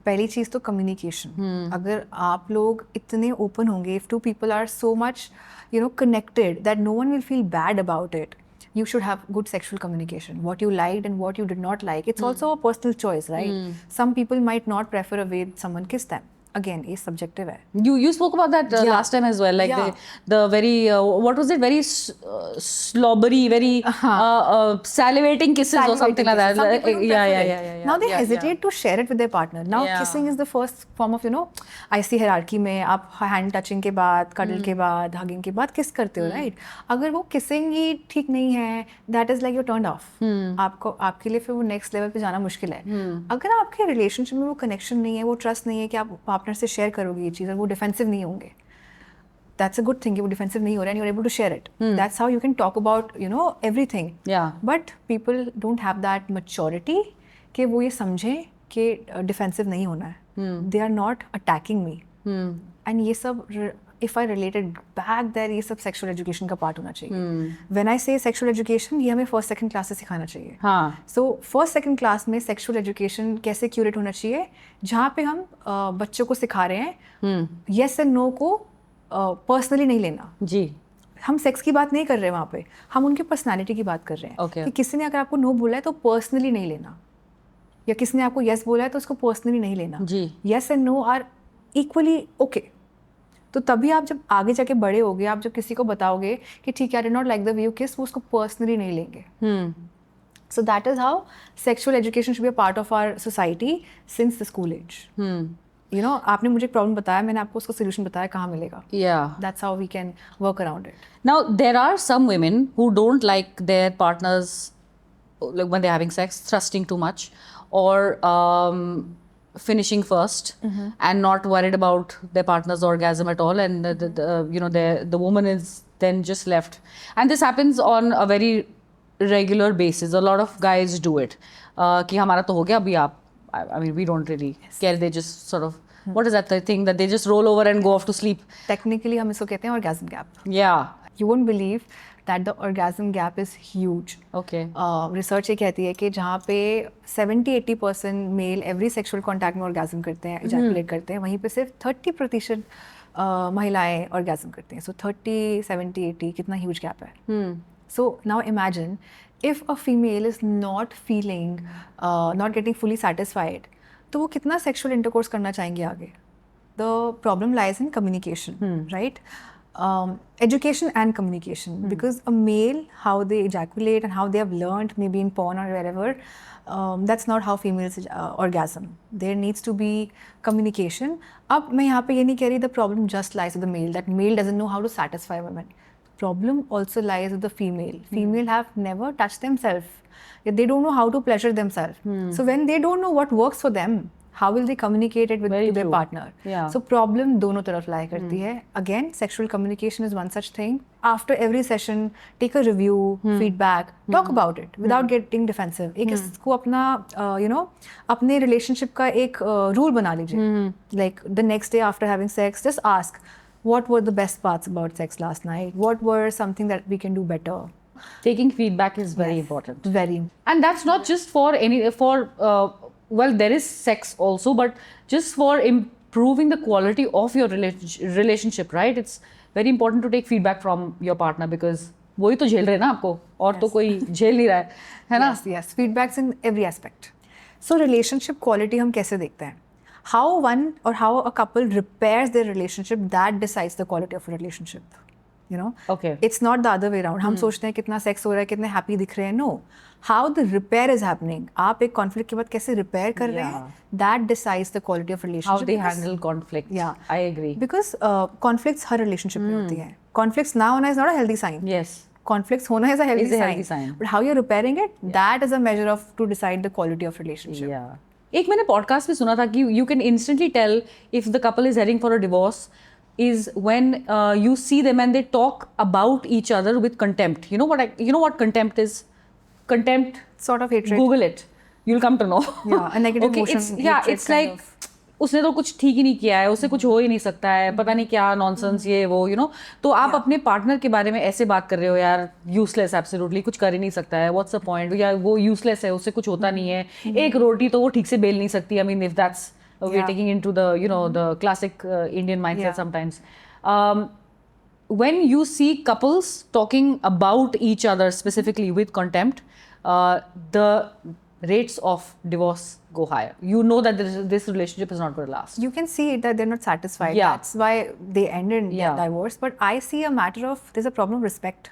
पहली चीज़ तो कम्युनिकेशन. अगर आप लोग इतने ओपन होंगे, if two people are so much you know connected that no one will feel bad about it, you should have good sexual communication. What you liked and what you did not like. It's also a personal choice, right? Some people might not prefer a way someone kissed them. Again, is subjective hai. You spoke about that last time as well, like the very what was it, very slobbery, very salivating kisses or something like that. Yeah. Now they hesitate to share it with their partner. Now kissing is the first form of, you know, I see hierarchy में आप hand touching के बाद, cuddle के बाद, hugging के बाद kiss करते हो, right? अगर वो kissing ही ठीक नहीं है, that is like you're turned off. आपके लिए फिर वो next level पे जाना मुश्किल है. अगर आपके relationship में वो connection नहीं है, वो trust नहीं है कि आप पार्टनर से शेयर करोगे ये चीज़ और वो डिफेंसिव नहीं होंगे, that's a good thing कि वो डिफेंसिव नहीं हो रहा है and you're able to share it. That's how you can talk about, you know, everything. Yeah. But people don't have that maturity कि वो ये समझें कि डिफेंसिव नहीं होना है. They are not attacking me. And ये सब if I related back there, ये सब sexual education का part होना चाहिए. When I say sexual education, ये हमें first second class से सिखाना चाहिए. हाँ. So first second class में sexual education कैसे curate होना चाहिए, जहाँ पे हम बच्चों को सिखा रहे हैं yes and no को personally नहीं लेना. जी. हम सेक्स की बात नहीं कर रहे हैं वहाँ पे, हम उनके पर्सनालिटी की बात कर रहे हैं. Okay. कि किसी ने अगर आपको नो बोला है तो पर्सनली नहीं लेना, या किसी ने आपको यस बोला है तो उसको पर्सनली नहीं लेना. जी. Yes and no are equally okay. तो तभी आप जब आगे जाके बड़े होगे, आप जब किसी को बताओगे कि ठीक है I did not like the way you kiss, वो उसको पर्सनली नहीं लेंगे. So that is how sexual education should be a part of our society since the school age. You know, आपने मुझे प्रॉब्लम बताया, मैंने आपको उसका सोल्यूशन बताया कहाँ मिलेगा. That's how we can work around it. Now there are some women who don't like their partners, like when they're having sex, thrusting too much or finishing first and not worried about their partner's orgasm at all, and you know, the woman is then just left. And this happens on a very regular basis. A lot of guys do it. कि हमारा तो हो गया, अभी आप, I mean, we don't really care. They just sort of What is that thing that they just roll over and go off to sleep? Technically हम इसको कहते हैं orgasm gap. Yeah. You won't believe that the orgasm gap is huge. Okay. Research ये कहती है कि जहाँ पे 70-80% मेल एवरी सेक्सुअल कॉन्टैक्ट में orgasm करते हैं, ejaculate करते हैं, वहीं पे सिर्फ 30% महिलाएं orgasm करती हैं. So 30, 70, 80 कितना huge gap है. So now imagine if a female is not feeling, not getting fully satisfied, तो वो कितना sexual intercourse करना चाहेंगे आगे? The problem lies in communication, right? Education and communication, because a male, how they ejaculate and how they have learned maybe in porn or wherever, that's not how females orgasm. There needs to be communication. अब मैं यहाँ पे ये नहीं कह रही the problem just lies with the male, that male doesn't know how to satisfy women. Problem also lies with the female. Female have never touched themselves. They don't know how to pleasure themselves. So when they don't know what works for them, how will they communicate it with their partner? Yeah. So problem दोनों तरफ lie करती है. Again, sexual communication is one such thing. After every session, take a review, feedback, talk about it without getting defensive. एक इसको अपना अपने relationship का एक rule बना लीजिए. Like the next day after having sex, just ask, what were the best parts about sex last night? What were something that we can do better? Taking feedback is very important. Very. And that's not just for well, there is sex also, but just for improving the quality of your relationship, right? It's very important to take feedback from your partner, because वही तो झेल रहे हैं ना आपको, और तो कोई झेल नहीं रहा है ना? Yes, feedbacks in every aspect. So relationship quality हम कैसे देखते हैं? How one or how a couple repairs their relationship, that decides the quality of a relationship. You know? Okay. It's not the other way around. हम सोचते हैं कितना sex हो रहा है, कितने हैप्पी दिख रहे हैं. No. How the repair is happening. आप एक conflict के बाद कैसे repair कर रहे हैं? That decides the quality of relationship. How they handle conflict. Yeah. I agree. Because conflicts her relationship में होती हैं. Conflicts ना होना is not a healthy sign. Yes. Conflicts होना is a healthy Is a healthy sign. But how you're repairing it, that is a measure of to decide the quality of relationship. Yeah. एक मैंने podcast में सुना था कि you can instantly tell if the couple is heading for a divorce is when you see them and they talk about each other with contempt. You know what contempt is? Contempt. Sort of hatred. Google it. You'll come to know. Yeah, a negative emotion. It's like उसने तो कुछ ठीक ही नहीं किया है, उससे कुछ हो ही नहीं सकता है, पता नहीं क्या नॉनसेंस ये वो तो आप अपने पार्टनर के बारे में ऐसे बात कर रहे हो, यार यूजलेस, एब्सोल्युटली कुछ कर ही नहीं सकता है, व्हाट्स द पॉइंट, या वो यूजलेस है, उससे कुछ होता नहीं है, एक रोटी तो वो ठीक से बेल नहीं सकती. I mean if that's we are taking into the the classic Indian mindset sometimes. When you see couples talking about each other specifically with contempt, the rates of divorce go higher. You know that this relationship is not going to last. You can see it that they're not satisfied. Yeah. That's why they ended divorce. But I see a matter of, there's a problem of respect.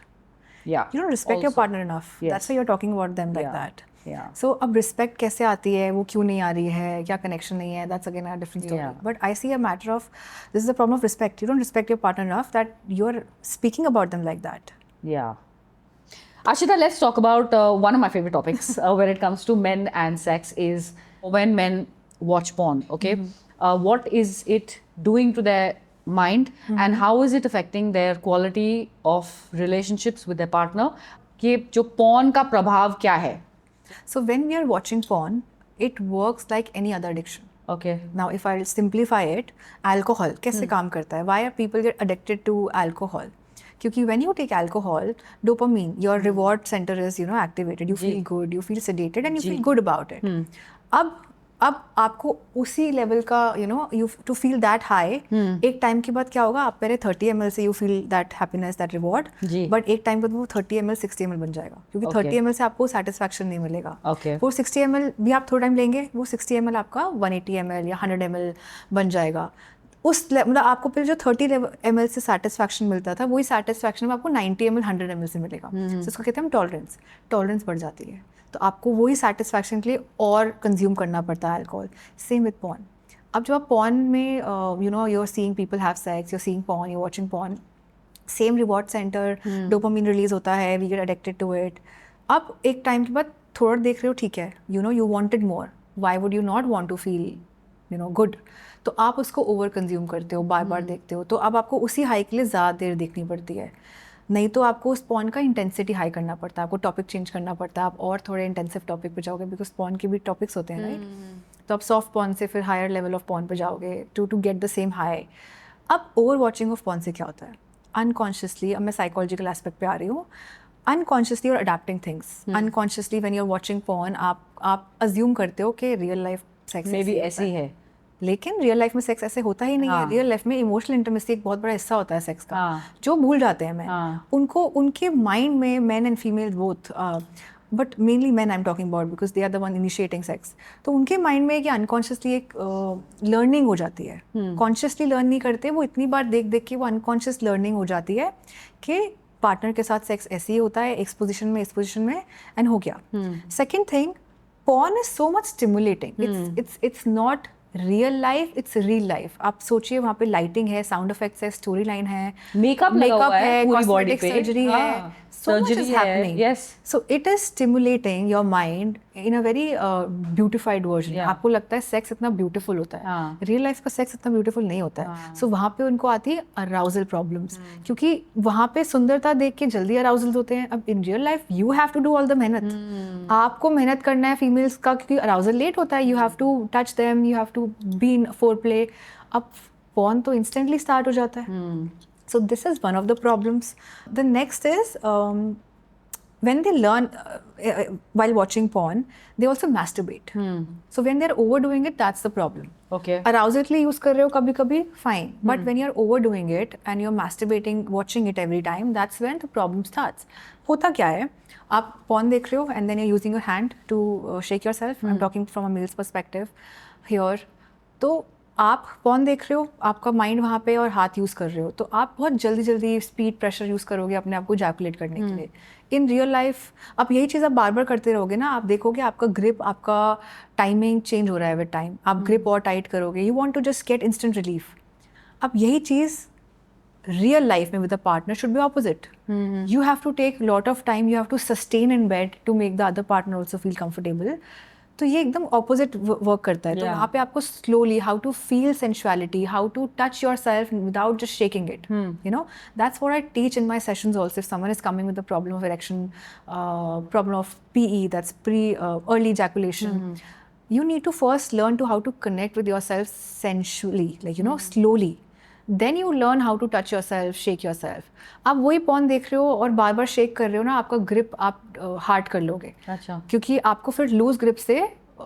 Yeah. You don't respect your partner enough. Yes. That's why you're talking about them like that. Yeah. So अब respect कैसे आती है, वो क्यों नहीं आ रही है, क्या connection नहीं है, that's again a different story. Yeah. But I see a matter of, this is a problem of respect. You don't respect your partner enough that you're speaking about them like that. Yeah. Ashita, let's talk about one of my favorite topics when it comes to men and sex is when men watch porn, okay? What is it doing to their mind and how is it affecting their quality of relationships with their partner? कि जो porn का प्रभाव क्या है? So when we are watching porn, it works like any other addiction. Okay. Now, if I'll simplify it, alcohol कैसे काम करता है? Why are people get addicted to alcohol? क्योंकि when you take alcohol, dopamine, your reward center is activated. You feel good, you feel sedated, and you feel good about it. अब आपको उसी level का you to feel that high, एक time के बाद क्या होगा, आप पहले 30 ml से you feel that happiness, that reward, but एक टाइम बाद वो 30 ml 60 ml बन जाएगा, क्योंकि 30 ml से आपको satisfaction नहीं मिलेगा. वो 60 ml भी आप थोड़ा टाइम लेंगे, वो 60 ml आपका 180 ml या 100 ml बन जाएगा. उस मतलब आपको पहले जो 30 ml से satisfaction मिलता था, वही satisfaction में आपको 90 ml 100 ml से मिलेगा. So इसको कहते हैं हम टॉलरेंस बढ़ जाती है, तो आपको वही satisfaction के लिए और कंज्यूम करना पड़ता है अल्कोहल. Same with porn. अब जब आप पॉर्न में you're seeing people have sex, you're seeing porn, you're watching porn, same reward centre, dopamine release होता है, we get addicted to it. अब एक टाइम के बाद थोड़ा देख रहे हो, ठीक है, you wanted more, why would you not want to feel good, तो आप उसको ओवर कंज्यूम करते हो, बार बार देखते हो, तो अब आपको उसी हाई के लिए ज़्यादा देर देखनी पड़ती है. नहीं तो आपको उस पॉन का इंटेंसिटी हाई करना पड़ता है, आपको टॉपिक चेंज करना पड़ता है, आप और थोड़े इंटेंसिव टॉपिक पे जाओगे, बिकॉज पॉन के भी टॉपिक्स होते हैं, राइट. तो आप सॉफ्ट पॉर्न से फिर हायर लेवल ऑफ पॉर्न पे जाओगे to get the same high. अब ओवर वॉचिंग ऑफ पॉर्न से क्या होता है? अनकॉन्शियसली, अब मैं साइकोलॉजिकल एस्पेक्ट पे आ रही हूँ, अनकॉन्शियसली और adapting things. Unconsciously when you are watching porn आप अज्यूम करते हो कि real life sex may be ऐसी है, लेकिन रियल लाइफ में सेक्स ऐसे होता ही नहीं है. रियल लाइफ में इमोशनल इंटीमेसी एक बहुत बड़ा हिस्सा होता है सेक्स का, जो भूल जाते हैं मैन. उनको उनके माइंड में man and female both, but mainly man I am talking about because they are the one initiating sex. तो उनके माइंड में कि अनकॉन्शियसली एक लर्निंग हो जाती है. कॉन्शियसली लर्न नहीं करते, वो इतनी बार देख देख के वो अनकॉन्शियस लर्निंग हो जाती है कि पार्टनर के साथ सेक्स ऐसे ही होता है, इस पोजिशन में, इस पोजिशन में, एंड हो गया. Second thing, porn is so much stimulating. It's not real life, it's real life. आप सोचिए वहाँ पे लाइटिंग है, साउंड इफेक्ट्स है, स्टोरी लाइन है, मेकअप है, कॉस्मेटिक सर्जरी है, so much is happening. Yes. So it is stimulating your mind in a very beautified version. आपको लगता है सेक्स इतना ब्यूटीफुल होता है, रियल लाइफ का सेक्स इतना ब्यूटीफुल नहीं होता है. सो वहाँ पे उनको आती है अराउजल प्रॉब्लम्स, क्योंकि वहाँ पे सुंदरता देख के जल्दी अराउजल होते हैं. अब in real life you have to do all the मेहनत. आपको मेहनत करना है फीमेल्स का, क्योंकि अराउजल लेट होता है. You have to touch them, you have to be in foreplay. अब पॉर्न तो इंस्टेंटली स्टार्ट हो जाता है. So this is one of the problems. The next is when they learn while watching porn, they also masturbate. So when they're overdoing it, that's the problem. Okay. Arousal के लिए use कर रहे हो कभी-कभी, fine. But when you're overdoing it and you're masturbating, watching it every time, that's when the problem starts. होता क्या है? आप porn देख रहे हो and then you're using your hand to shake yourself. I'm talking from a male's perspective here. तो आप pawn देख रहे हो, आपका माइंड वहाँ पे और हाथ यूज़ कर रहे हो, तो आप बहुत जल्दी जल्दी स्पीड प्रेशर यूज़ करोगे अपने आप को जैकुलेट करने के लिए. इन रियल लाइफ अब यही चीज़ आप बार बार करते रहोगे ना, आप देखोगे आपका ग्रिप, आपका टाइमिंग चेंज हो रहा है विद टाइम. आप ग्रिप और टाइट करोगे, you want to just get instant relief. अब यही चीज़ रियल लाइफ में with a partner should be opposite. You have to take lot of time, you have to sustain in bed to make the other partner also feel comfortable. तो ये एकदम opposite work करता है. तो वहाँ पे आपको slowly how to feel sensuality, how to touch yourself without just shaking it, you know. That's what I teach in my sessions also. If someone is coming with the problem of erection, problem of PE, that's pre early ejaculation, you need to first learn to how to connect with yourself sensually, like, you know, slowly. Then you learn how to touch yourself, shake yourself. आप वही pawn देख रहे हो और बार बार shake कर रहे हो ना, आपका ग्रिप आप हार्ड कर लोगे. अच्छा. क्योंकि आपको फिर लूज ग्रिप से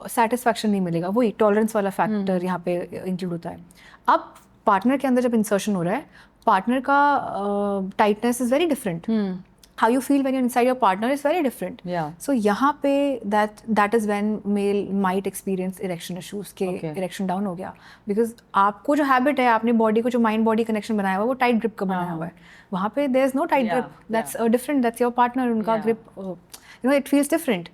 सेटिस्फैक्शन नहीं मिलेगा. वही टॉलरेंस वाला फैक्टर यहाँ पे इंक्लूड होता है. अब पार्टनर के अंदर जब इंसर्शन हो रहा है, पार्टनर का tightness is very different. How you feel when you're inside your partner is very different. Yeah. So यहाँ पे that is when male might experience erection issues के erection down हो गया, because आपको जो habit है, आपने body को जो mind body connection बनाया हुआ है, वो tight grip का बनाया हुआ है. वहाँ पे there is no tight grip. That's different. That's your partner. उनका grip, you know, it feels different.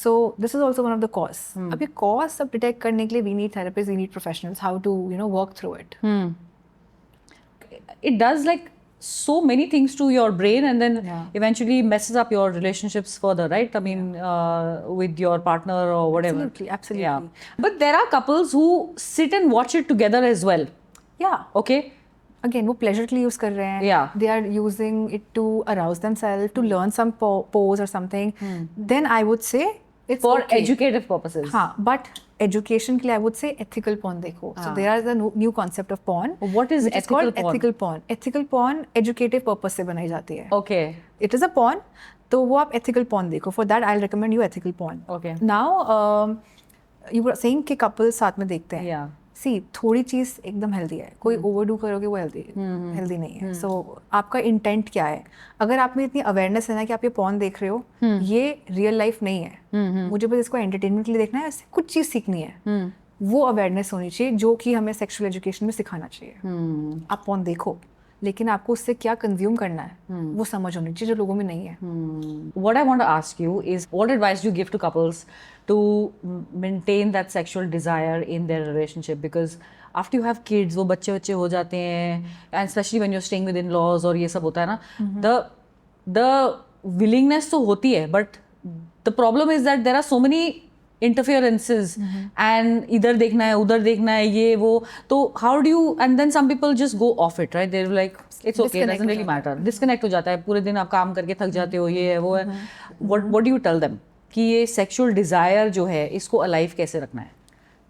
So this is also one of the cause. अब ये cause सब detect करने के लिए we need therapists, we need professionals, how to, you know, work through it. It does like so many things to your brain, and then eventually messes up your relationships further, right? I mean, with your partner or whatever. Absolutely. Yeah. But there are couples who sit and watch it together as well. Yeah. Okay. Again, वो pleasure के लिए use कर रहे हैं. Yeah. They are using it to arouse themselves, to learn some pose or something. Then I would say it's for okay. educative purposes. हाँ, but education के लिए I would say ethical porn देखो. So there is a new concept of porn. What is which ethical is called porn? ethical porn. Ethical porn educative purpose से बनाई जाती है. Okay. It is a porn. तो वो आप ethical porn देखो. For that I'll recommend you ethical porn. Okay. Now you were saying कि couples साथ में देखते हैं. Yeah. सी थोड़ी चीज़ एकदम हेल्दी है, कोई ओवरडू करोगे वो हेल्दी नहीं है. सो आपका इंटेंट क्या है? अगर आप में इतनी अवेयरनेस है ना कि आप ये पॉर्न देख रहे हो, ये रियल लाइफ नहीं है, मुझे बस इसको एंटरटेनमेंट के लिए देखना है, कुछ चीज़ सीखनी है, वो अवेयरनेस होनी चाहिए जो कि हमें सेक्सुअल एजुकेशन में सिखाना चाहिए. आप पॉर्न देखो, लेकिन आपको उससे क्या कंज्यूम करना है वो समझ होनी चाहिए, जो लोगों में नहीं है. What I want to ask you is, what advice do you give to couples to maintain that sexual desire in their relationship? Because after you have kids, वो बच्चे हो जाते हैं, and especially when you're staying with in-laws और ये सब होता है ना, the willingness तो होती है, but the problem is that there are so many interferences and इधर देखना है, उधर देखना है, ये वो, तो how do you, and then some people just go off it, right? They're like, it's okay, it doesn't really matter. Disconnect हो जाता है, पूरे दिन आप काम करके थक जाते हो, ये है वो है. What do you tell them कि ये sexual desire जो है इसको alive कैसे रखना है?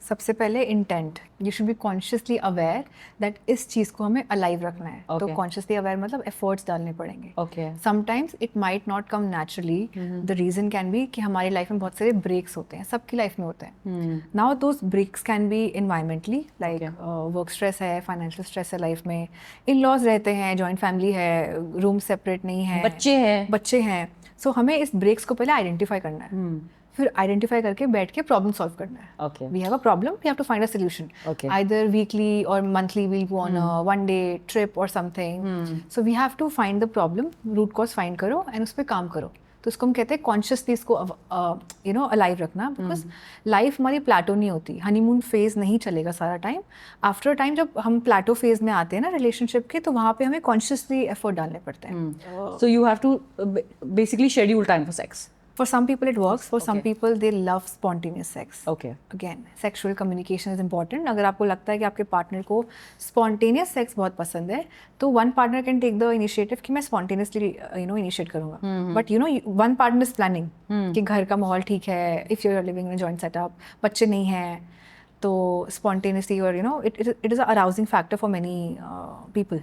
सबसे पहले intent, you should be consciously aware that इस चीज़ को हमें अलाइव रखना है. तो कॉन्शियसली अवेयर मतलब एफर्ट्स डालने पड़ेंगे. Sometimes it might not come naturally. The reason can be कि हमारी लाइफ में बहुत सारे ब्रेक्स होते हैं, सबकी लाइफ में होते हैं. Now those breaks can be environmentally, like work stress है, फाइनेंशियल स्ट्रेस है लाइफ में, इन लॉज रहते हैं, जॉइंट फैमिली है, रूम सेपरेट नहीं है, बच्चे हैं. सो हमें इस ब्रेक्स को पहले आइडेंटिफाई करना है. फिर आइडेंटिफाई करके बैठ के प्रॉब्लम सॉल्व करना है. We have a problem, we have to find a solution. Either weekly or monthly we'll go on a one day trip or something. So we have to find the problem, root cause find करो and उस पर काम करो. तो इसको हम कहते हैं कॉन्शियसली इसको अलाइव रखना. बिकॉज लाइफ हमारी प्लेटो नहीं होती, हनीमून फेज नहीं चलेगा सारा टाइम. आफ्टर टाइम जब हम प्लेटो फेज में आते हैं ना रिलेशनशिप के, तो वहाँ पे हमें कॉन्शियसली एफर्ट डालने पड़ते हैं. So you have to basically schedule time for sex. For some people it works, for some people they love spontaneous sex. Okay. Again, sexual communication is important. अगर आपको लगता है कि आपके पार्टनर को spontaneous sex बहुत पसंद है, तो one partner can take the initiative कि मैं spontaneously initiate करूँगा. But one partner is planning कि घर का माहौल ठीक है, if you're living in a joint setup, बच्चे नहीं हैं, तो spontaneously or it is a arousing factor for many people.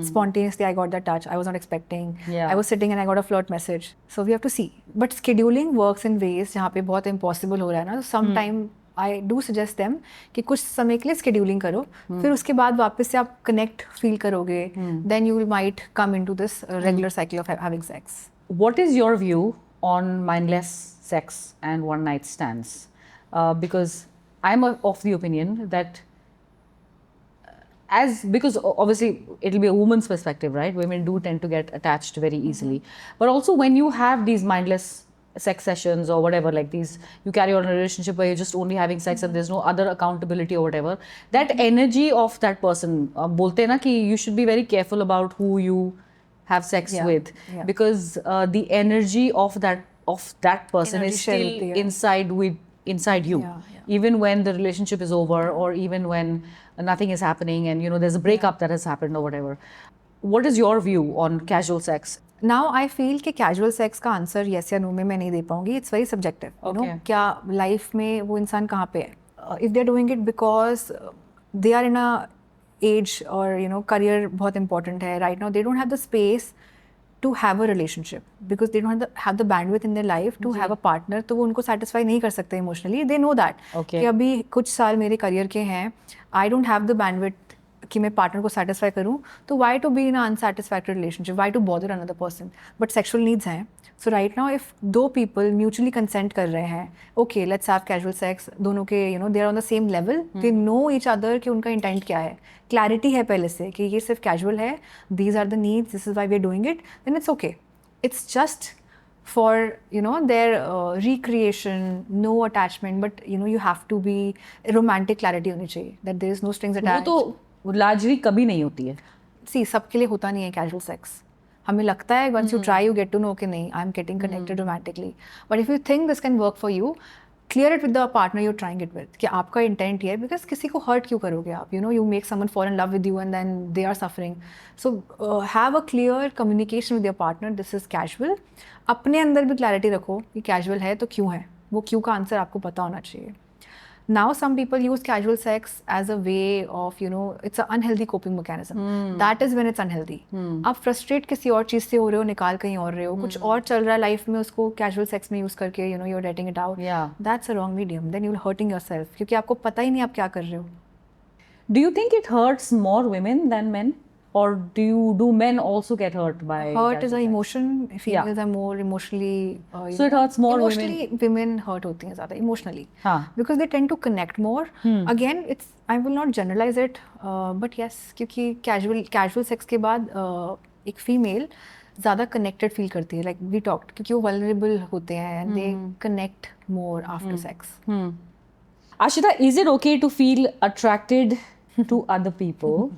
Spontaneously I got that touch, I was not expecting. I was sitting and I got a flirt message. So we have to see. But scheduling works in ways जहाँ पे बहुत impossible हो रहा है ना, तो sometime I do suggest them कि कुछ समय के लिए scheduling करो, फिर उसके बाद वापस से आप connect feel करोगे, then you might come into this regular cycle of having sex. What is your view on mindless sex and one night stands? Because I'm of the opinion that because obviously it'll be a woman's perspective, right? Women do tend to get attached very easily. But also when you have these mindless sex sessions or whatever, like these, you carry on a relationship where you're just only having sex and there's no other accountability or whatever, that energy of that person, bolte na ki you should be very careful about who you have sex with, because the energy of that person is still inside you, even when the relationship is over or even when nothing is happening and there's a breakup that has happened or whatever. What is your view on casual sex? Now I feel कि casual sex का answer yes या no में मैं नहीं दे पाऊंगी. It's very subjective. क्या life में वो इंसान कहाँ पे है. If they're doing it because they are in a age or career बहुत important है right now, they don't have the space to have a relationship because they don't have the bandwidth in their life to have a partner. तो वो उनको satisfy नहीं कर सकते emotionally. They know that. कि अभी कुछ साल मेरे career के हैं, I don't have the bandwidth कि मैं partner को satisfy करूँ, तो why to be in an unsatisfactory relationship? Why to bother another person? But sexual needs हैं. So right now if दो people mutually consent कर रहे हैं, okay let's have casual sex, दोनों के they are on the same level, they know each other कि उनका intent क्या है, clarity है पहले से कि ये सिर्फ casual है, these are the needs, this is why we are doing it, then it's okay. It's just for their recreation, no attachment, but you have to be romantic clarity होनी चाहिए that there is no strings attached. वो तो largely कभी नहीं होती है. See, सबके लिए होता नहीं है casual sex. हमें लगता है once you try you get to know कि नहीं I'm getting connected romantically. But if you think this can work for you, clear it with the partner you're trying it with कि आपका intent ये है, because किसी को hurt क्यों करोगे आप, you make someone fall in love with you and then they are suffering. So have a clear communication with your partner, this is casual. अपने अंदर भी clarity रखो कि casual है तो क्यों है, वो क्यों का आंसर आपको पता होना चाहिए. Now some people use casual sex as a way of it's an unhealthy coping mechanism. That is when it's unhealthy. आप frustrate किसी और चीज़ से हो रहे हो, निकाल कहीं और रहे हो, कुछ और चल रहा है लाइफ में, उसको casual sex में use करके you're letting it out. That's a wrong medium. Then you're hurting yourself क्योंकि आपको पता ही नहीं आप क्या कर रहे हो. Do you think it hurts more women than men? Or do men also get hurt by hurt is an emotion. Females are more emotionally so it hurts more emotionally women hurt होती हैं ज़्यादा emotionally because they tend to connect more. Again I will not generalize it but yes क्योंकि casual sex के बाद एक female ज़्यादा connected feel करती है, like we talked, क्योंकि वो vulnerable होते हैं and they connect more after sex. Ashita, is it okay to feel attracted to other people?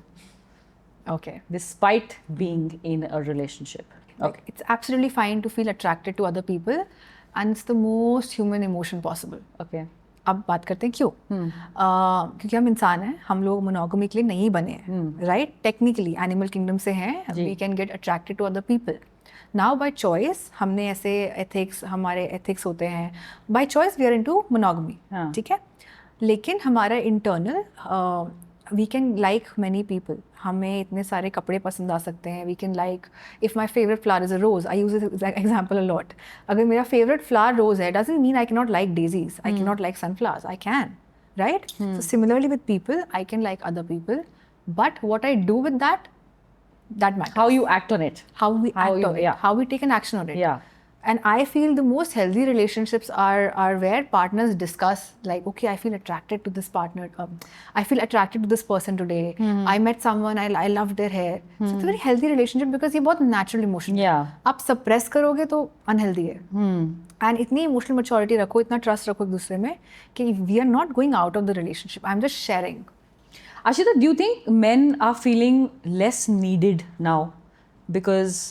Okay. Despite being in a relationship. Okay. It's absolutely fine to feel attracted to other people and it's the most human emotion possible. Okay. अब बात करते हैं क्यों. क्योंकि हम इंसान हैं, हम लोग मोनोगमी के लिए नहीं बने हैं, राइट. टेक्निकली एनिमल किंगडम से हैं, we can get attracted to other people. Now by choice हमने ऐसे एथिक्स, हमारे एथिक्स होते हैं, by choice we are into monogamy, ठीक है. लेकिन हमारा internal we can like many people. हमें इतने सारे कपड़े पसंद आ सकते हैं. We can like, if my favourite flower is a rose, I use example a lot. अगर मेरा फेवरेट फ्लावर रोज है, doesn't mean I can not like daisies, I can not like sunflowers, I can, right? So similarly with people, I can like other people, but what I do with that matters. How you act on it. How we act on it, yeah. how we take an action on it. Yeah. And I feel the most healthy relationships are where partners discuss, like, okay, I feel attracted to this partner, I feel attracted to this person today, I met someone, I loved their hair. So it's a very healthy relationship because ये बहुत natural emotion है. Yeah. आप suppress करोगे तो unhealthy है. And इतनी emotional maturity रखो, इतना trust रखो एक दूसरे में कि we are not going out of the relationship, I'm just sharing. Ashita, do you think men are feeling less needed now? Because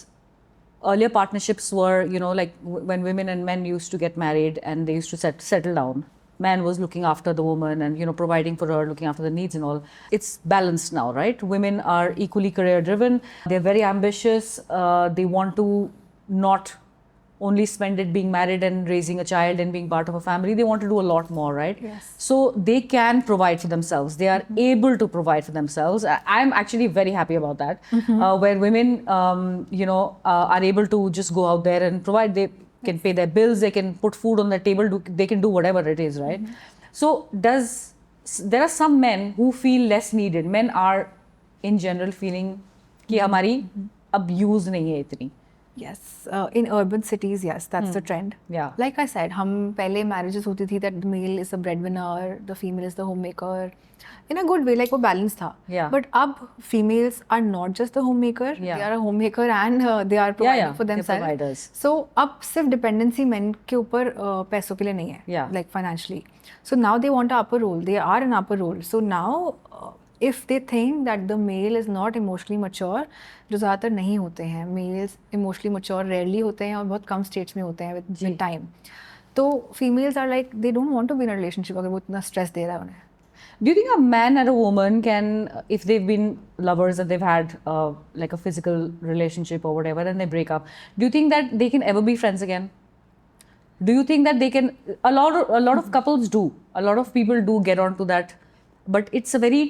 earlier partnerships were, you know, like when women and men used to get married and they used to settle down. Man was looking after the woman and, you know, providing for her, looking after the needs and all. It's balanced now, right? Women are equally career driven. They're very ambitious. They want to not only spend it being married and raising a child and being part of a family. They want to do a lot more, right? Yes. So they can provide for themselves. They are able to provide for themselves. I'm actually very happy about that. Where women, you know, are able to just go out there and provide. They can pay their bills. They can put food on the table. They can do whatever it is, right? So there are some men who feel less needed. Men are in general feeling कि हमारी अब use नहीं है इतनी. Yes, in urban cities, yes, that's the trend. Yeah. Like I said, हम पहले marriages होती थी that the male is the breadwinner, the female is the homemaker. In a good way, like वो balance था. Yeah. But अब females are not just the homemaker. Yeah. They are a homemaker and they are providing for they're themselves. providers. So अब सिर्फ dependency men के ऊपर पैसों के लिए नहीं है. Yeah. Like financially. So now they want an upper role. They are an upper role. So now if they think that the male is not emotionally mature, जो ज़्यादातर नहीं होते हैं, males emotionally mature rarely होते हैं और बहुत कम stages में होते हैं with time. तो females are like they don't want to be in a relationship अगर वो इतना stress दे रहा है उन्हें. Do you think a man and a woman can, if they've been lovers and they've had like a physical relationship or whatever and they break up, do you think that they can ever be friends again? Do you think that they can? A lot of couples do. A lot of people do get onto that, but it's a very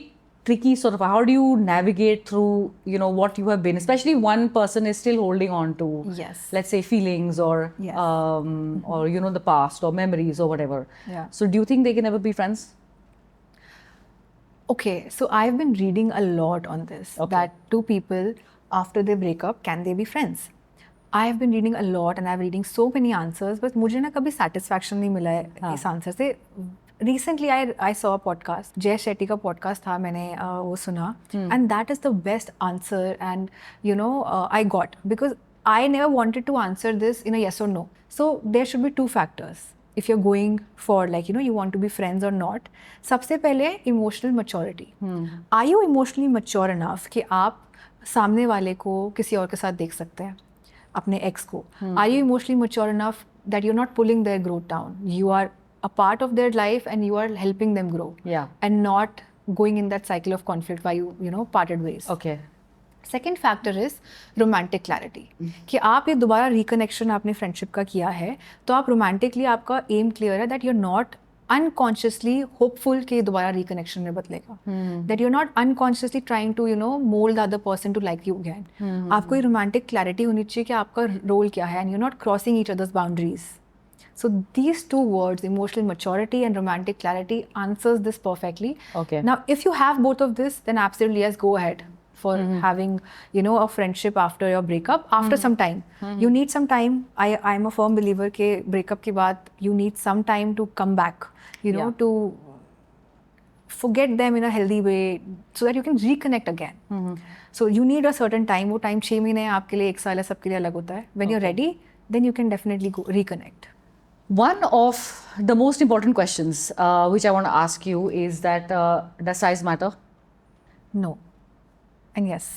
tricky sort of. How do you navigate through, you know, what you have been? Especially one person is still holding on to, Yes. let's say, feelings or Yes. or you know, the past or memories or whatever. Yeah. So do you think they can ever be friends? Okay, so I've been reading a lot on this. Okay. That two people after they break up, can they be friends? I have been reading a lot and I'm reading so many answers, but मुझे ना कभी satisfaction नहीं मिला है इस answer से. Recently, I saw a podcast. Jay Shetty का podcast था, मैंने वो सुना, and that is the best answer. And you know, I got, because I never wanted to answer this in a yes or no. So there should be two factors. If you're going for, like, you know, you want to be friends or not. सबसे पहले emotional maturity. Are you emotionally mature enough कि आप सामने वाले को किसी और के साथ देख सकते हैं, अपने ex को? Are you emotionally mature enough that you're not pulling their growth down? You are a part of their life and you are helping them grow. Yeah. And not going in that cycle of conflict where you know, parted ways. Okay. Second factor is romantic clarity. कि आप ये दोबारा reconnection आपने friendship का किया है, तो आप रोमांटिकली आपका एम क्लियर है that you are not unconsciously hopeful कि दोबारा रिकनेक्शन में बदलेगा. That you are not unconsciously trying to, you know, mold the other person to like you again. आपको ये रोमांटिक क्लैरिटी होनी चाहिए कि आपका रोल क्या है, and you're not crossing each other's boundaries. So these two words, emotional maturity and romantic clarity, answers this perfectly. Okay. Now, if you have both of this, then absolutely yes, go ahead for having, you know, a friendship after your breakup. After some time, you need some time. I'm a firm believer के breakup के बाद you need some time to come back, you know, to forget them in a healthy way so that you can reconnect again. So you need a certain time. वो time 6 महीने आपके लिए, 1 साल है, सबके लिए अलग होता है. When you're ready, then you can definitely go reconnect. One of the most important questions which I want to ask you is that does size matter? No. And yes.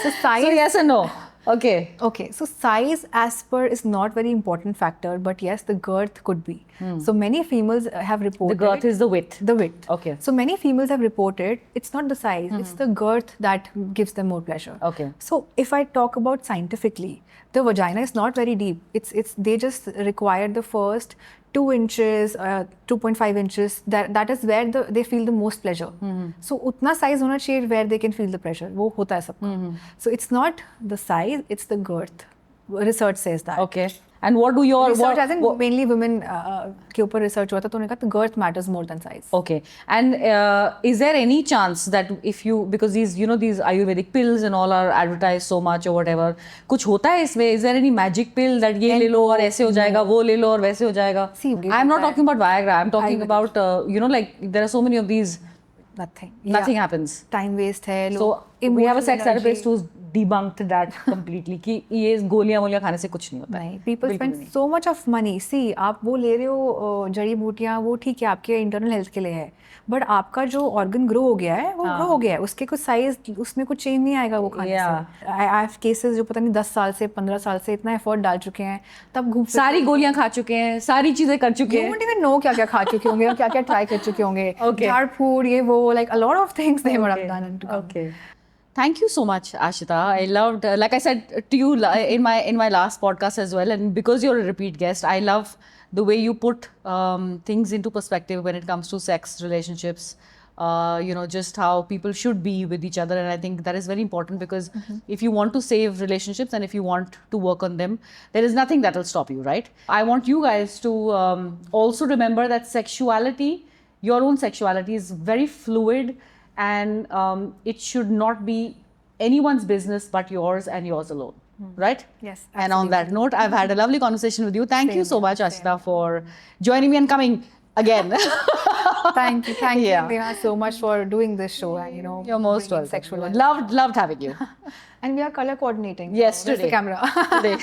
So size. So yes and no. Okay. Okay, so size as per is not very important factor, but yes, the girth could be. So many females have reported. The girth is the width. The width. Okay. So many females have reported it's not the size, it's the girth that gives them more pleasure. Okay. So if I talk about scientifically, the vagina is not very deep. It's they just require the first 2 inches, 2.5 inches, that is where they feel the most pleasure. So utna size hona chahiye where they can feel the pleasure. वो होता है सबका. So it's not the size, it's the girth. Research says that. Okay. And what do your research as in mainly women के ऊपर research हुआ था तो उन्होंने कहा girth matters more than size. Okay. And is there any chance that if you, because these these Ayurvedic pills and all are advertised so much or whatever, कुछ होता है इसमें? Is there any magic pill that ये ले लो और ऐसे हो जाएगा, वो ले लो और वैसे हो जाएगा? See, I'm not talking about Viagra. I'm talking about like there are so many of these. Nothing happens. Time waste है. So we have a sex therapist who's debunked that completely कि ये गोलियां वोलियां खाने से कुछ नहीं होता है. People spend so much of money. See, आप वो ले रहे हो जड़ी बूटियां, वो ठीक है आपके इंटरनल हेल्थ के लिए है, बट आपका जो ऑर्गन ग्रो हो गया है वो ग्रो हो गया है, उसके कुछ साइज उसमें कुछ चेंज नहीं आएगा वो खाने से. आई हैव केसेस जो पता नहीं 10 साल से 15 साल से इतना एफर्ट डाल चुके हैं, तब घूम सारी गोलियां खा चुके हैं, सारी चीजें कर चुके हैं. You don't even know क्या क्या खा चुके होंगे और क्या क्या ट्राई कर चुके होंगे. झाड़ फूड ये वो, like a lot of things they would have done. Okay. Thank you so much, Ashita. I loved, like I said to you in my last podcast as well, and because you're a repeat guest, I love the way you put things into perspective when it comes to sex, relationships, just how people should be with each other. And I think that is very important because if you want to save relationships and if you want to work on them, there is nothing that will stop you, right? I want you guys to also remember that sexuality, your own sexuality is very fluid, and it should not be anyone's business but yours and yours alone. Right? Yes. Absolutely. And on that note, I've had a lovely conversation with you. Thank you so much, Ashita, for joining me and coming again. Thank you, Neha, so much for doing this show and you're most welcome. Sexual loved having you. And we are color coordinating. Yes, today. The camera. Today.